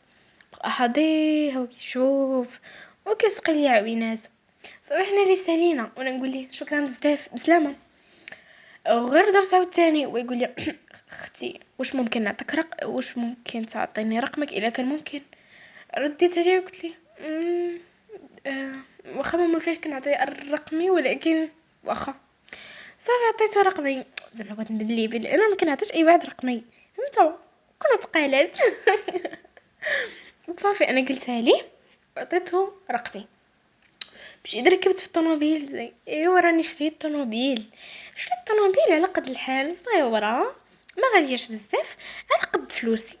بقى حاضيها وكيشوف وكيسقي لي عويناتو. صافي حنا اللي سالينا وانا نقول ليه شكرا بزاف بسلامه. غير درت عاوتاني ويقول لي اختي واش ممكن نعطيك واش ممكن تعطيني رقمك الا كان ممكن. رديت عليه وقلت لي واخا ما فيش كنعطي رقمي ولكن واخا. صافي عطيته رقمي، زعما بغيت ندلي بلي انا ما كنعطيش اي واحد رقمي، فهمتوا كل تقالات. صافي انا قلتها ليه وعطيته رقمي. مشيت ركبت في الطوموبيل زي ايوا راني شريت طوموبيل على قد الحال صغيره ما غالياش بزاف على قد فلوسي.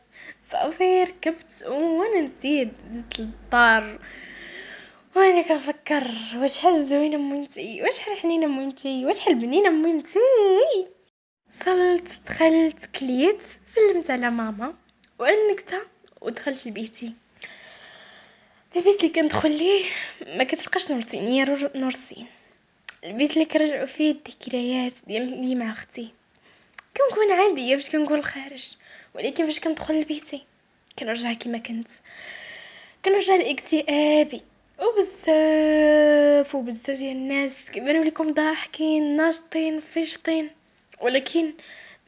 صافي ركبت وانا زدت للدار وانا كنفكر وشحال زوينه ميمتي وشحال حنينه ميمتي وشحال بنينه ميمتي. وصلت دخلت كليت سلمت على ماما وانكتها ودخلت لبيتي. البيت اللي كندخل ليه ما كتبقاش نورتينيه نورسين، البيت اللي كنرجعوا فيه الذكريات ديالي مع اختي. كنكون عاديه فاش كنكون الخارج، ولكن فاش كندخل لبيتي كنرجع كيما كنرجع لاكتئابي. وبزاف ديال الناس كيبانوا لكم ضاحكين ناشطين فيشطين، ولكن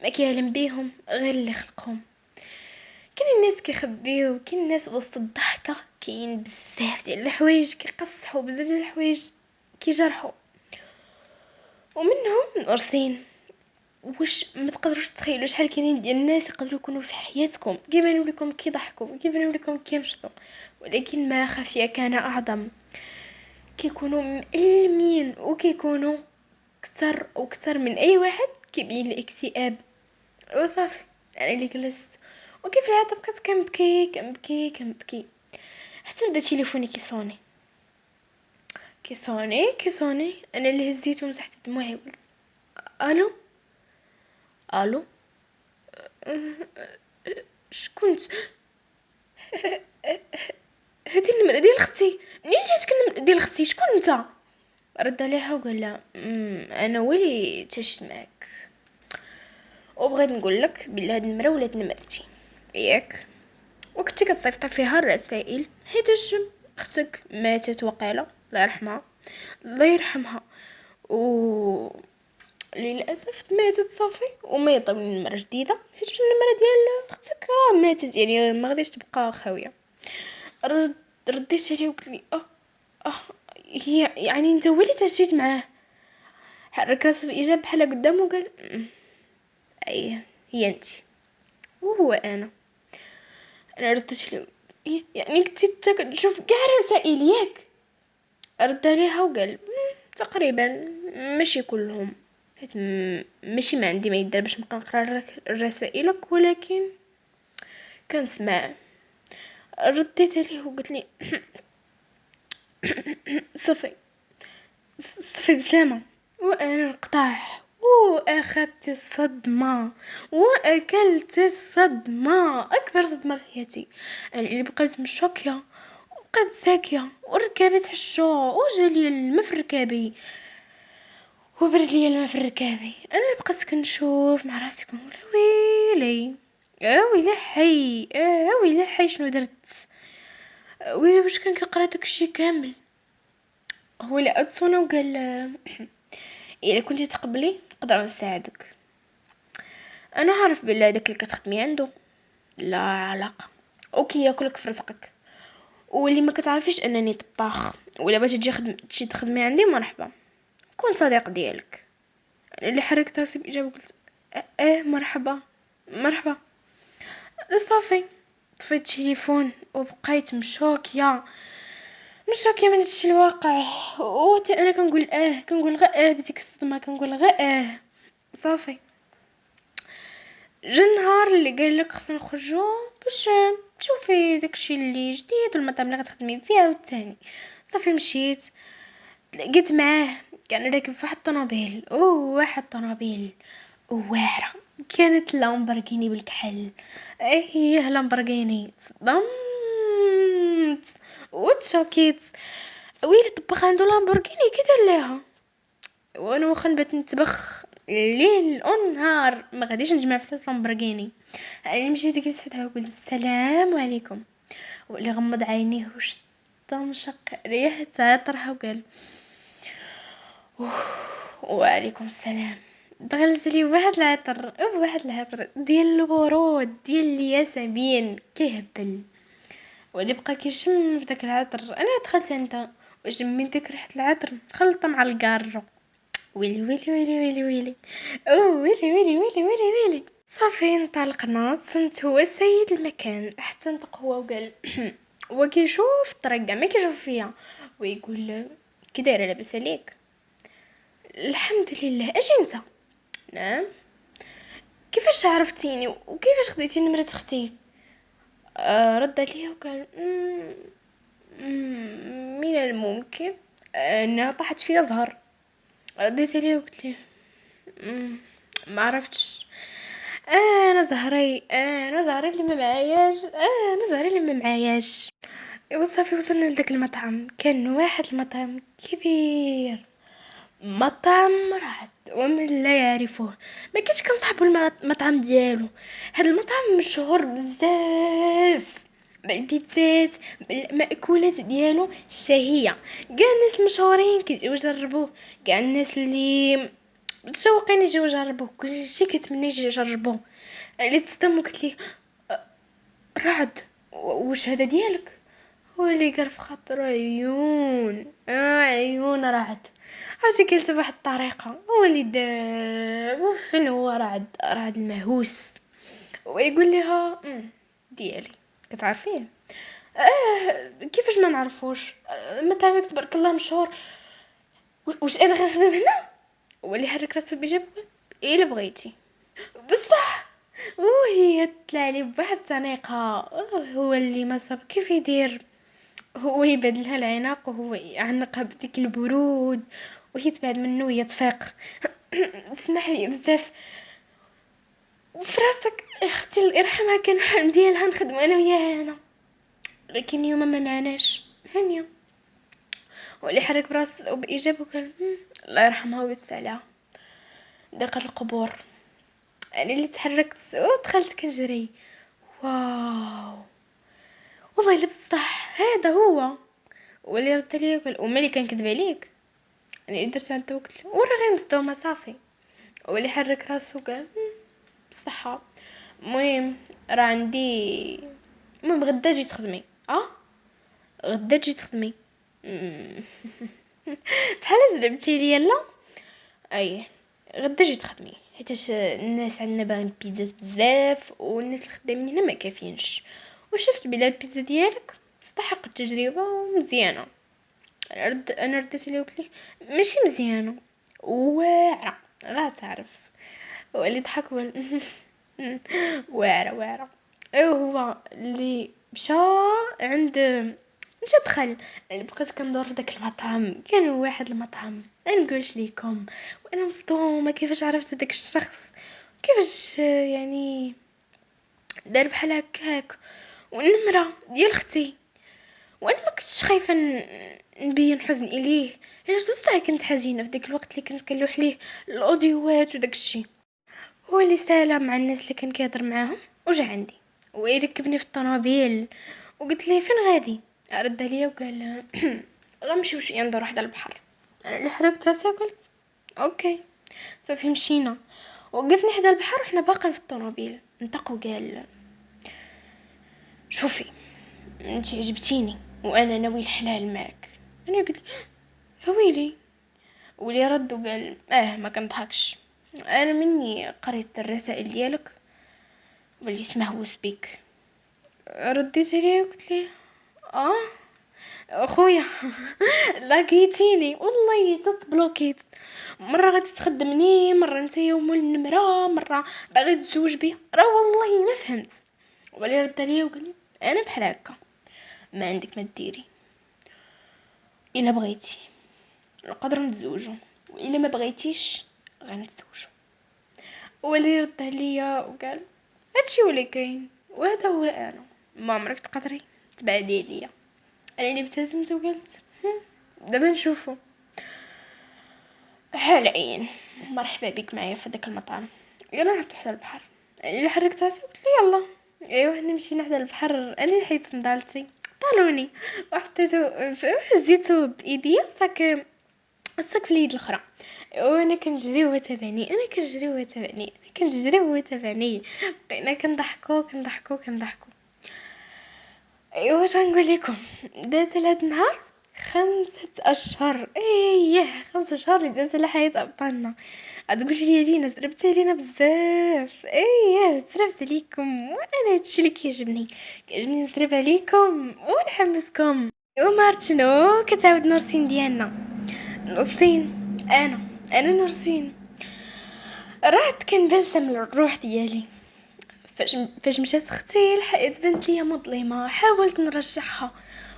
ما كيعلم بيهم غير اللي خلقهم. كاين الناس كيخبيو، كاين الناس وسط الضحكه كاين بزاف ديال الحوايج كيقصحوا، بزاف ديال الحوايج كيجرحوا، ومنهم نورسين. واش ما تقدروش تتخيلوا شحال كاينين ديال الناس يقدروا يكونوا في حياتكم كيبانوا لكم كيضحكوا كيبانوا لكم كينشطوا، ولكن ما خفي كان اعظم. كيكونوا مألمين وكيكونوا كتر وكتر من اي واحد كيبين الاكتئاب. وصافي انا اللي جلست وكيف العاده بقيت كنبكي حتى بدا تليفوني كيصوني. انا اللي هزيته ومسحت دموعي وقلت الو الو. شكونت؟ هذه النمره ديال اختي، منين جاتك النمره ديال اختي؟ شكون انت؟ رد عليها وقال لها انا ولي تشت معك وبغيت نقول لك بلي هاد النمره ولات نمرتي ياك، وكنتي كتصيفط فيها الرسائل حيتاش اختك ماتت وقيله الله يرحمها الله يرحمها، و للاسف ماتت صافي وما يطيب نمره جديده حيت النمره ديال اختك راه ماتت يعني ما غاديش تبقى خاويه. رديت عليه وقلت لي اه هي يعني انت هو اللي تهجيت معاه؟ حرك راسه باجابه بحال قدامه وقال اي هي انت وهو انا رديت له يعني كنتي كتشوف كاع رسائل ياك؟ رد عليها وقال تقريبا ماشي كلهم، حيت ماشي ما عندي ما يدير باش نبقى نقرا رسائلك، ولكن كنسمع. رديت عليه وقلت لي صافي بسلامه. وانا نقطع واخدت الصدمه واكلت الصدمه اكبر صدمه في حياتي. انا اللي بقيت مشوكيه وبقيت ساكيه وركبت حشو وجالي الماء في ركابي وبرد لي الماء في ركابي. انا اللي بقيت كنشوف مع راسي كنقول ويلي ويلي حي شنو درت، ويلي واش كان كيقرا داكشي كامل. هو اللي اتصونا وقال الا كنتي تقبلي نقدر نساعدك. انا عارف بلي هذاك اللي كتخدمي عنده لا علاقه اوكي ياكلك في رزقك، واللي ما كتعرفيش انني طباخ ولا بغيتي تجي تخدمي عندي مرحبا كون صديق ديالك. انا اللي حركت راسي باجابه قلت مرحبا. صافي طفيت التليفون وبقيت مشوكيه من هادشي الواقع. انا كنقول غير بديك الصدمه كنقول غير صافي. جا النهار اللي قال لك خصنا نخرجوا باش تشوفي داكشي اللي جديد والمطعم اللي غتخدمي فيه عاوتاني. صافي مشيت تلاقيت معاه كان راكب في واحد الطوموبيل واحد الطوموبيل واعره كانت لامبورغيني بالكحل. ايه لامبورغيني، صدمت وتشوكيت. ويلي طبخ عنده لامبورغيني كي دار ليها؟ وانا واخا نبات نتبخ الليل والنهار ما غاديش نجمع فلوس لامبورغيني. انا مشيت جلست وقلت السلام عليكم، واللي غمض عينيه وش مشق ريحة طرحه وقال وعليكم السلام. دخلت لي بواحد العطر ديال الورود ديال الياسمين كيهبل، واللي بقى كيشم في داك العطر. انا دخلت انت وشميت ديك ريحه العطر مخلطه مع الكارو. ويلي ويلي ويلي ويلي ويلي ويلي ويلي ويلي ويلي ويلي. صافي انطلقنا، تصنت هو سيد المكان حتى نطق هو وقال هو كيشوف الطريق كاع ما كيشوف فيا ويقول كي دايره لاباس عليك؟ الحمد لله. اجي انت؟ نعم. كيفاش عرفتيني وكيفاش خديتي نمرة اختي؟ رد عليا وقال من الممكن انها طاحت فيا زهر. رديت عليه وقلت له ما عرفتش. انا زهري اللي ما معاياش، انا زهري اللي ما معاياش. وصافي وصلنا لداك المطعم. كان واحد المطعم كبير، مطعم رعد ومن لا يعرفه. ما كاينش كنصاحبوا المطعم ديالو. هاد المطعم مشهور بزاف بالبيتزات بالمأكولات ديالو الشهية. كاع الناس المشهورين كيجيو يجربوه، كاع الناس اللي متشوقين يجيو يجربوه، كلشي كيتمنى يجي يجربوه. اللي تصدم قلت ليه رعد واش هذا ديالك؟ هو اللي قال في خاطر عيون عيون رعد. عرفتي قلت بواحد الطريقه هو اللي دار فين هو رعد المهووس. ويقول لها ديالي كتعرفيه؟ كيفاش ما نعرفوش؟ مطعمك تبارك الله مشهور. واش انا غنخدم هنا؟ هو اللي حرك راسو بجاب الا بغيتي بصح. وهي طلع لي بواحد التنيقه. هو اللي ما صاب كيف يدير، هو يبدلها العناق وهو يعنقها بديك البرود وهي تبعد منه وهي تفيق. اسمح لي بزاف وفراسك اختي الله يرحمها كان حلم ديالها نخدمو انا وياها هنا، لكن اليوم ما معناش هانيه. واللي حرك براس وباجابه قال الله يرحمها ويسع دقت القبور. انا اللي تحركت ودخلت كنجري. واو والله الا بصح هذا هو. واللي رد عليا قال وما اللي كنكذب عليك؟ انا اللي درت عند وقت ورا غير مصدومه صافي. واللي حرك راسو قال بصحة. المهم راه عندي، المهم غدا جي تخدمي. غدا تجي تخدمي. بحال زعبتي ليا لا. اي غدا جي تخدمي حيتاش الناس عندنا باغيين بيتزات بزاف والناس الخدامين هنا ما كافينش. وشفت بلا البيتزا ديالك تستحق التجربه ومزيانه. انا رديت ليه قلت ليه ماشي مزيانه واعره غتعرف. واللي ضحك هو واعره. هو اللي مشى عند مشى دخل. اللي بقيت كندور في داك المطعم كان واحد المطعم نقولش ليكم وانا مصدومه كيفاش عرفت داك الشخص كيفاش يعني دار بحال هكاك. والنمره ديال اختي وانا ما كنتش خايفه نبين حزن اليه، علاش بصح كنت حزينه في داك الوقت اللي كنت كنلوح ليه الاوديوات وداك الشيء. هو اللي سلام مع الناس اللي كان كيهضر معاهم وجا عندي ويركبني في الطوموبيل وقلت ليه فين غادي؟ رد عليا وقال غنمشيو شويه ندور حدا البحر. انا اللي حركت راسي وقلت اوكي. صافي مشينا وقفني حدا البحر وحنا باقين في الطوموبيل. نطق وقال شوفي انت عجبتيني وانا ناوي الحلال معك. انا قلت ويلي. ولي رد وقال ما كنضحكش، انا مني قريت الرسائل ديالك واللي مهووس بك. رديت عليه وقلت ليه اه اخويا لاقيتيني والله تتبلوكيت. مره غادي تخدمني مره انت يوم النمره مره باغي تزوج بي راه والله ما فهمت. ولي رد عليه وقال لي انا بحال هكا ما عندك ما ديري، الا بغيتي نقدر نتزوجوا والا ما بغيتيش غنتزوجوا. هو اللي يرد عليا وقال هادشي هو اللي كاين وهذا هو انا، ما عمرك تقدري تبعدي عليا. انا اللي ابتسمت وقلت دابا نشوفو. حاليا مرحبا بك معايا في داك المطعم، يلا نهبطو حتى البحر. انا اللي حركت راسي وقلت له يلا. ايوا نمشي حدا البحر، انا اللي حيت نضالتي طالوني وحطيتو هزيتو بايديا الصك في اليد الاخرى، وانا كنجري وهو تابعني، انا كنجري وهو تابعني، انا كنجري وهو تابعني، بقينا كنضحكو كنضحكو كنضحكو. ايوا واش غنقول لكم، داز هاد النهار 5 اشهر، ايه 5 اشهر اللي داز على حياة ابطالنا. غتقولي لي لينا زربت علينا بزاف، ايه زربت عليكم، وانا هادشي اللي كيعجبني نزرب عليكم ونحمسكم. وما عرفت شنو كتعاود نورسين ديالنا، نورسين انا نورسين رحت كنبلسم للروح ديالي. فاش مشات اختي الحقيقة بنت ليا مظلمه، حاولت نرجعها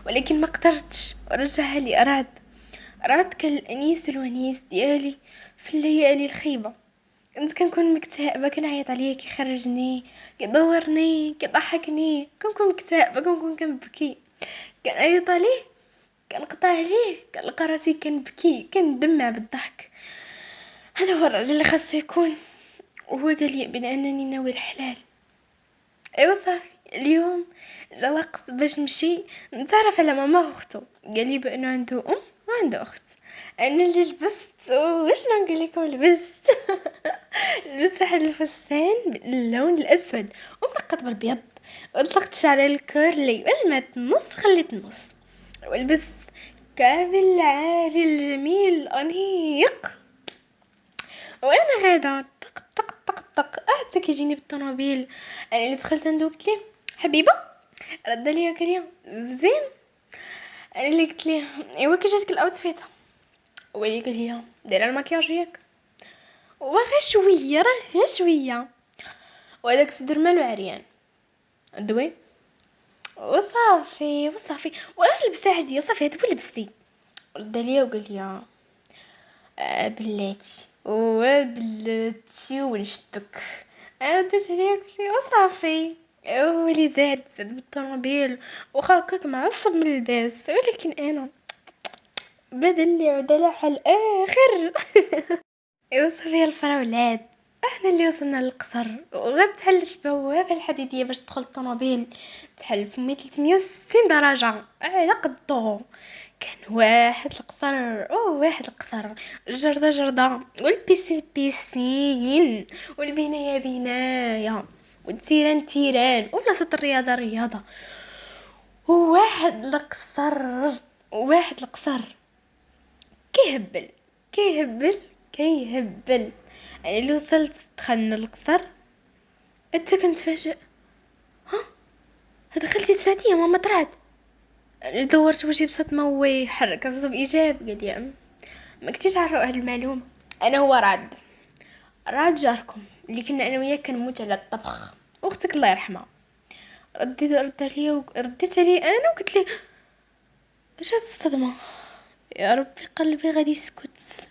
ولكن ما قدرتش، ورجعها لي راد كان الانيس والونيس ديالي في الليالي الخيبه. كنت كنكون مكتئبه، كنعيط عليه كيخرجني كيدورني كيضحكني، كنكون مكتئبه كنكون كنبكي، كنعيط عليه كنقطع عليه كنلقى راسي كنبكي كندمع بالضحك. هذا هو الراجل اللي خاصو يكون. وهو قال لي بانني ناوي الحلال. ايوا صافي اليوم جا وقت باش نمشي نتعرف على ماما واختو، قال لي بانه عنده ام وعنده اخت. انا اللي لبست وشنو نقول لكم لبست لبست واحد الفستان باللون الاسود ومنقط بالابيض، وطلقت شعري الكورلي وجمعت النص خليت النص، ولبست كامل عاري الجميل الانيق. وانا غادا طق طق طق طق حتى كيجيني بالطوموبيل. انا اللي دخلت عنده قلت ليه حبيبه، رد لي قال لي زين. انا اللي قلت ليه ايوا كي جاتك الاوتفيت، هو اللي قال لي دايره المكياج ياك، وغير شويه راه غير شويه، وهذاك صدر مالو عريان دوي وصافي وانا لبسه عاديه صافي هاد هو لبستي. رد لي وقال لي بلاتي وبلاتي ونشدك. انا رديت عليه قلت له وصافي. هو اللي زاد بالطوموبيل وخاكك معصب من الباس، ولكن انا بدل عدلة على الاخر. ايوا صافي الفراولات، احنا اللي وصلنا للقصر وغاد تحلت البوابه الحديديه باش تدخل الطوموبيل، تحل في 360 درجه على قدو. كان واحد القصر واحد القصر، جردة والبيسين بيسين والبناية بناية والتيران تيران وبلاصة الرياضة. وواحد القصر كيهبل كيهبل كيهبل. يعني اللي وصلت دخلنا القصر انت كنتفاجئ، دخلتي تساعديه ماما طلعت. دورت واش بصات ما هو يحرك راسو بايجاب، قال لي ما كنتيش عارفه هاد المعلومه. انا هو راد جاركم اللي كنا انا وياه كنموت على الطبخ، اختك الله يرحمها. رديت عليه انا وقلت ليه اش هاد الصدمه، يا ربي قلبي غادي يسكت،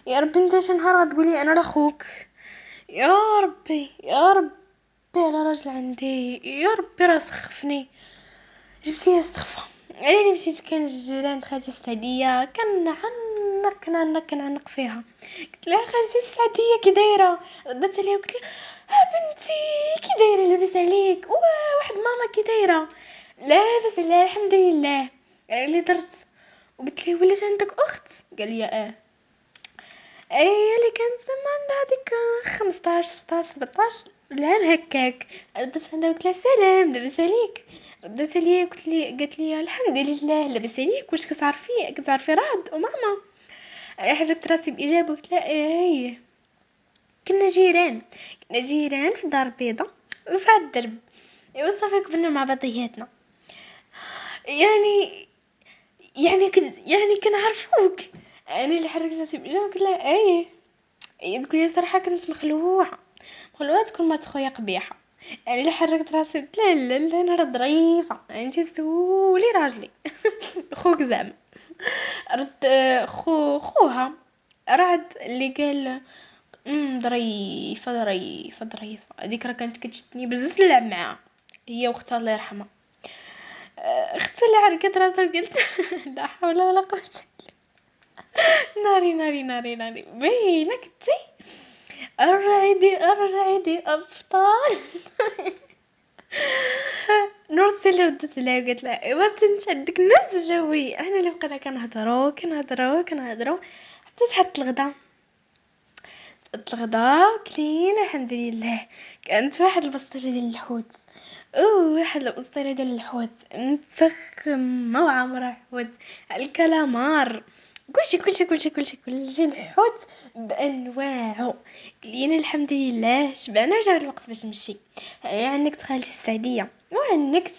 يا ربي انت شي نهار غتقولي انا لاخوك، يا ربي يا ربي على راجل عندي، يا ربي راه سخفني. جبت لي استغفى. انا اللي مشيت كان الجيران خالتي السعديه كنعنق فيها، قلت لها خالتي السعديه كي دايره. ردت عليها وقلت لها بنتي كي دايره لاباس عليك، واحد ماما كي دايره لاباس عليها الحمد لله. انا اللي درت وقلت ليه ولات عندك اخت، قال لي اي اللي كانت زعما عندها هذيك 15 16 17 العام هكاك. ردت عندها قلت لها سلام لاباس عليك. ردت عليا قالت لي الحمد لله لاباس عليك، واش كتعرفي راد وماما. انا حركت راسي باجابه وقلت لها ايه كنا جيران في دار بيضة وفي هاد الدرب. ايوا صافي كبرنا مع بعضياتنا، يعني يعني كنعرفوك. انا اللي حركت راسي باجابه قلت لها ايه. تقول لي صراحه كنت مخلوعه تكون مرت خويا قبيحه. انا اللي حركت راسي قلت لا لا لا انا راه ظريفه، انت سولي راجلي خوك زعما. رد خوها رعد اللي قال ظريفه ظريفه ظريفه، هذيك راه كانت كتشدني بزاف نلعب معاها، هي واختها الله يرحمها. اختي اللي عرقت راسها وقلت لا حول ولا قوه. ناري ناري ناري ناري باينه كنتي الرعيدي الرعيدي ابطال. نورسي اللي ردت لها وقالت لها ايوا انت عندك ناس جوي، احنا اللي بقينا كنهضروا كنهضروا كنهضروا حتى تحط الغدا. تحط الغدا كلين الحمد لله. كانت واحد البسطيله ديال الحوت، واحد البسطيله ديال الحوت مسخمه وعامره حوت، الكلامار، كلشي الحوت بانواعه. كلينا الحمد لله شبعنا وجا الوقت باش نمشي. عنكت خالتي السعديه وعنكت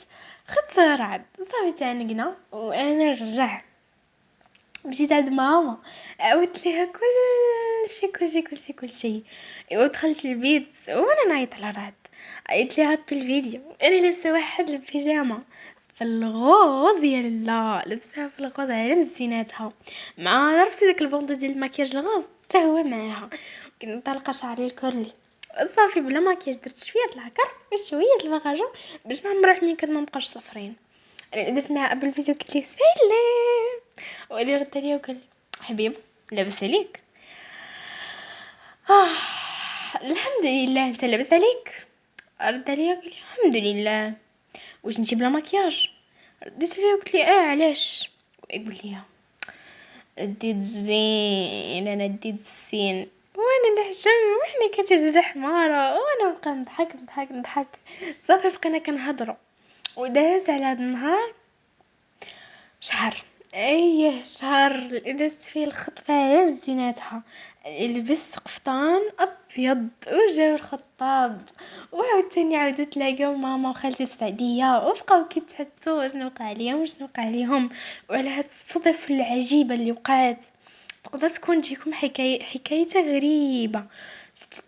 خدت رعد صافي تعنقنا وانا رجع مشيت عند ماما، عاودت ليها كل شيء. ايوا دخلت البيت وانا نعيط على رعد، عيطت ليها في الفيديو انا لابسه واحد البيجامه في الغوز يا لا، لبسها في الغوز على مزيناتها، مع عرفتي داك البوندو ديال المكياج الغوز حتى هو معاها. كنت طالقه شعري الكورلي صافي بلا مكياج، درت شويه د العكر وشويه د الباغاجه باش نعمر روحني كنت ما نبقاش صفرين. انا درت معها قبل الفيديو قلت ليه سلام، وقال رد عليا وقال حبيب لاباس عليك. آه الحمد لله، انت لاباس عليك؟ رد عليا قال لي الحمد لله. واش انتي بلا مكياج؟ رديت عليه وقلت لي علاش؟ ويقول لي ديت الزين، انا ديت السين وانا نحشم وحنا كتزاد حماره، وانا نبقى نضحك. صافي بقينا كنهضروا وداز على هذا النهار شهر، شهر دازت فيه الخطبه على زيناتها. لبست قفطان ابيض وجاو الخطاب، وعاوتاني عاودوا تلاقاو ماما وخالتي السعديه وبقاو كيتحدثوا شنو وقع عليهم وشنو وقع عليهم وعلى هاد الصدف العجيبه اللي وقعت. تقدر تكون تجيكم حكايتها غريبه،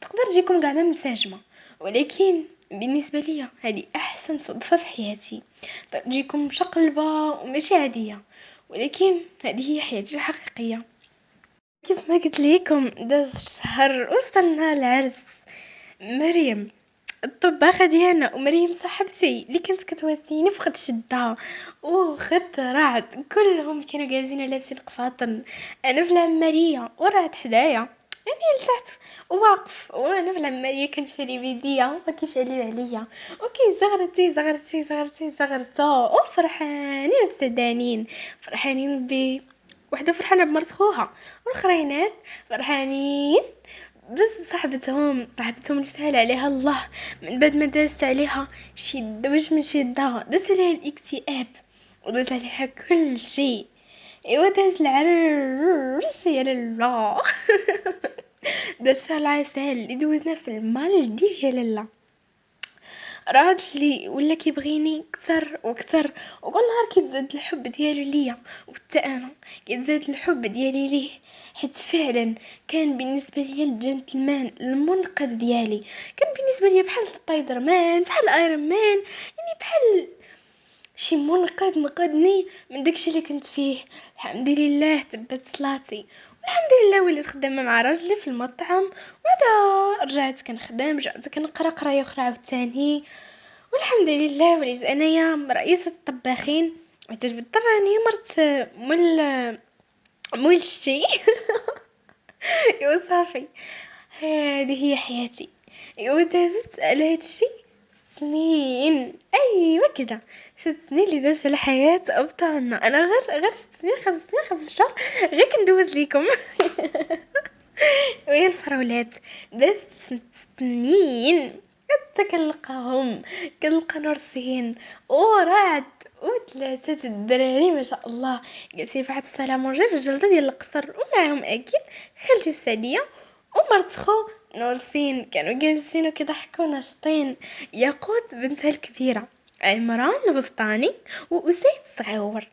تقدر تجيكم كاع ما متساجمه، ولكن بالنسبه ليا هذه احسن صدفه في حياتي. تجيكم مشقلبه وماشي عاديه، ولكن هذه هي حياتي الحقيقيه. كيف ما قلت لكم داز شهر وصلنا العرس. مريم الطباخه ديالنا ومريم صاحبتي اللي كانت كتواسيني فقد شدها وخد رعد، كلهم كانوا جالسين لابسين قفاطن. انا في العماريه ورعد حدايا يعني لتحت واقف، وانا في العماريه كنشري بيديا ما كيشعلوا عليا اوكي زغرتو وفرحانين وتدانين فرحانين وحده فرحانه بمرت خوها والاخرينات فرحانين بس صاحبتهم اللي سهل عليها الله من بعد ما دازت عليها شده واش من شده، داز عليها الاكتئاب وداز عليها كل شيء. ايوا داز العرس يا لالا. داز شهر العسل اللي دوزنا في المالديف يا لالا. راد اللي ولا كيبغيني اكثر واكثر، وكل نهار كيتزاد الحب ديالو ليا، وحتى انا كيتزاد الحب ديالي ليه، حيت فعلا كان بالنسبه ليا الجنتلمان المنقذ ديالي. كان بالنسبه ليا بحال سبايدر مان بحال ايرون مان، يعني بحال شي منقذ نقذني من داكشي اللي كنت فيه. الحمد لله تبت صلاتي، والحمد لله وليت خدامه مع راجلي في المطعم، وعدا رجعت كنخدم، رجعت كنقرا قرايه اخرى عاوتاني، والحمد لله وليت انايا رئيسة الطباخين. اعتجبت طبعا هي مرت مول الشي. ايوا صافي هذه هي حياتي. ايوا دازت على هادشي سنين، ايوا كده 6 سنين اللي دازت على حياة ابطالنا. انا غير 6 سنين 5 سنين 5 شهور غير كندوز ليكم. ويا الفراولات دازت 6 سنين حتى كنلقى نورسين ورعد وثلاثة الدراري ما شاء الله جالسين في واحد السلامونجي في الجلده ديال القصر، ومعاهم اكيد خالتي السعديه ومرت خو نورسين. كانوا جالسين وكيضحكوا ناشطين. ياقوت بنتها الكبيره، عمران الوسطاني، واسيد الصغيور.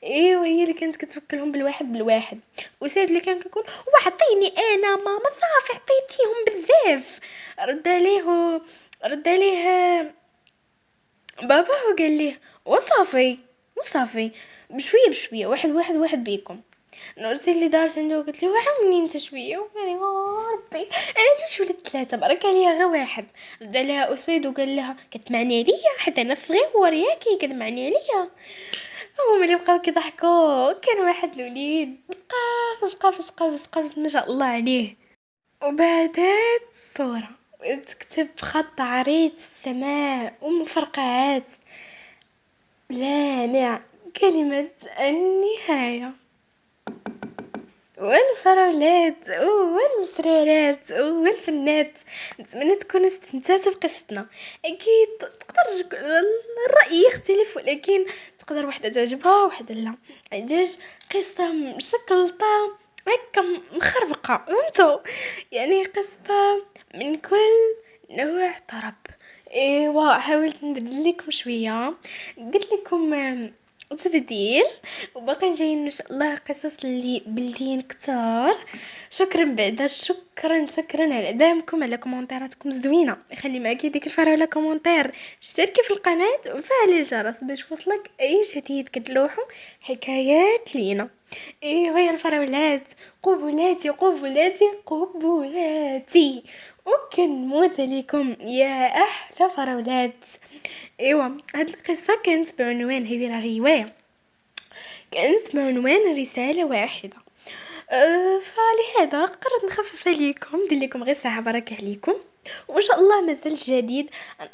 ايوا هي اللي كانت كتوكلهم بالواحد. وسيد اللي كان كيقول وعطيني انا ماما صافي عطيتيهم بزاف. رد عليه بابا وقال ليه وصافي بشويه واحد بيكم. نورتي اللي دارت عنده قلت له عاوني انت شويه وقال ربي انا علاش ولد ثلاثه برك عليا غير واحد. رد عليها اسيد وقال لها كتمعني عليا حتى انا صغير ياكي كتمعني عليا. هما اللي بقاو كيضحكوا. كان واحد الوليد قافز قافز قافز قافز ما شاء الله عليه. وبعدات الصورة تكتب بخط عريض السماء ومفرقعات لامع كلمة النهاية. والفراولات والمسرارات والفنات. نتمنى تكونوا استمتعتوا بقصتنا. اكيد تقدر الراي يختلف ولكن تقدر وحده تعجبها وحده لا. علاش قصه مشكلطه هكا مخربقه فهمتوا يعني قصه من كل نوع طرب. ايوا حاولت ندير لكم شويه ندير لكم تبديل وباقي جايين ان شاء الله قصص اللي بلدين كتار. شكرا بعدا شكرا على دعمكم على كومونتيراتكم الزوينه. خلي معاكي ديك الفراوله كومونتير اشتركي في القناه وفعلي الجرس باش وصلك اي جديد كتلوحوا حكايات لينا. ايوا يا الفراولات قبولاتي قبولاتي قبولاتي وكنموت عليكم يا احلى فراولات. ايوا هاد القصه كانت بعنوان هذه الروايه كانت بعنوان رساله واحده. فلهذا قررت نخفف عليكم ندير لكم غير ساعه بركه عليكم وان شاء الله مازال جديد. انا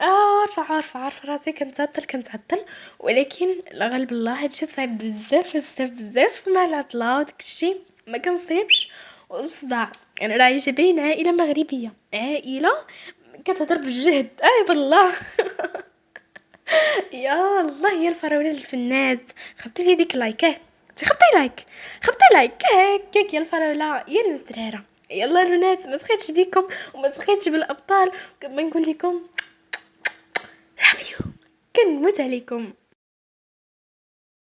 عارفه راسي كنتعطل ولكن الغالب الله هادشي صعيب بزاف مع العطله وداكشي ما كنصيبش والصداع. انا راهي بين عائله مغربيه عائله كتهضر بالجهد بالله. يا الله يا الفراوله الفنات خبطي لي ديك لايك انت خبطي لايك هكاك يا الفراوله يا الزراره. يلا البنات ما تخيتش بيكم وما تخيتش بالابطال كما نقول لكم love you كنموت عليكم.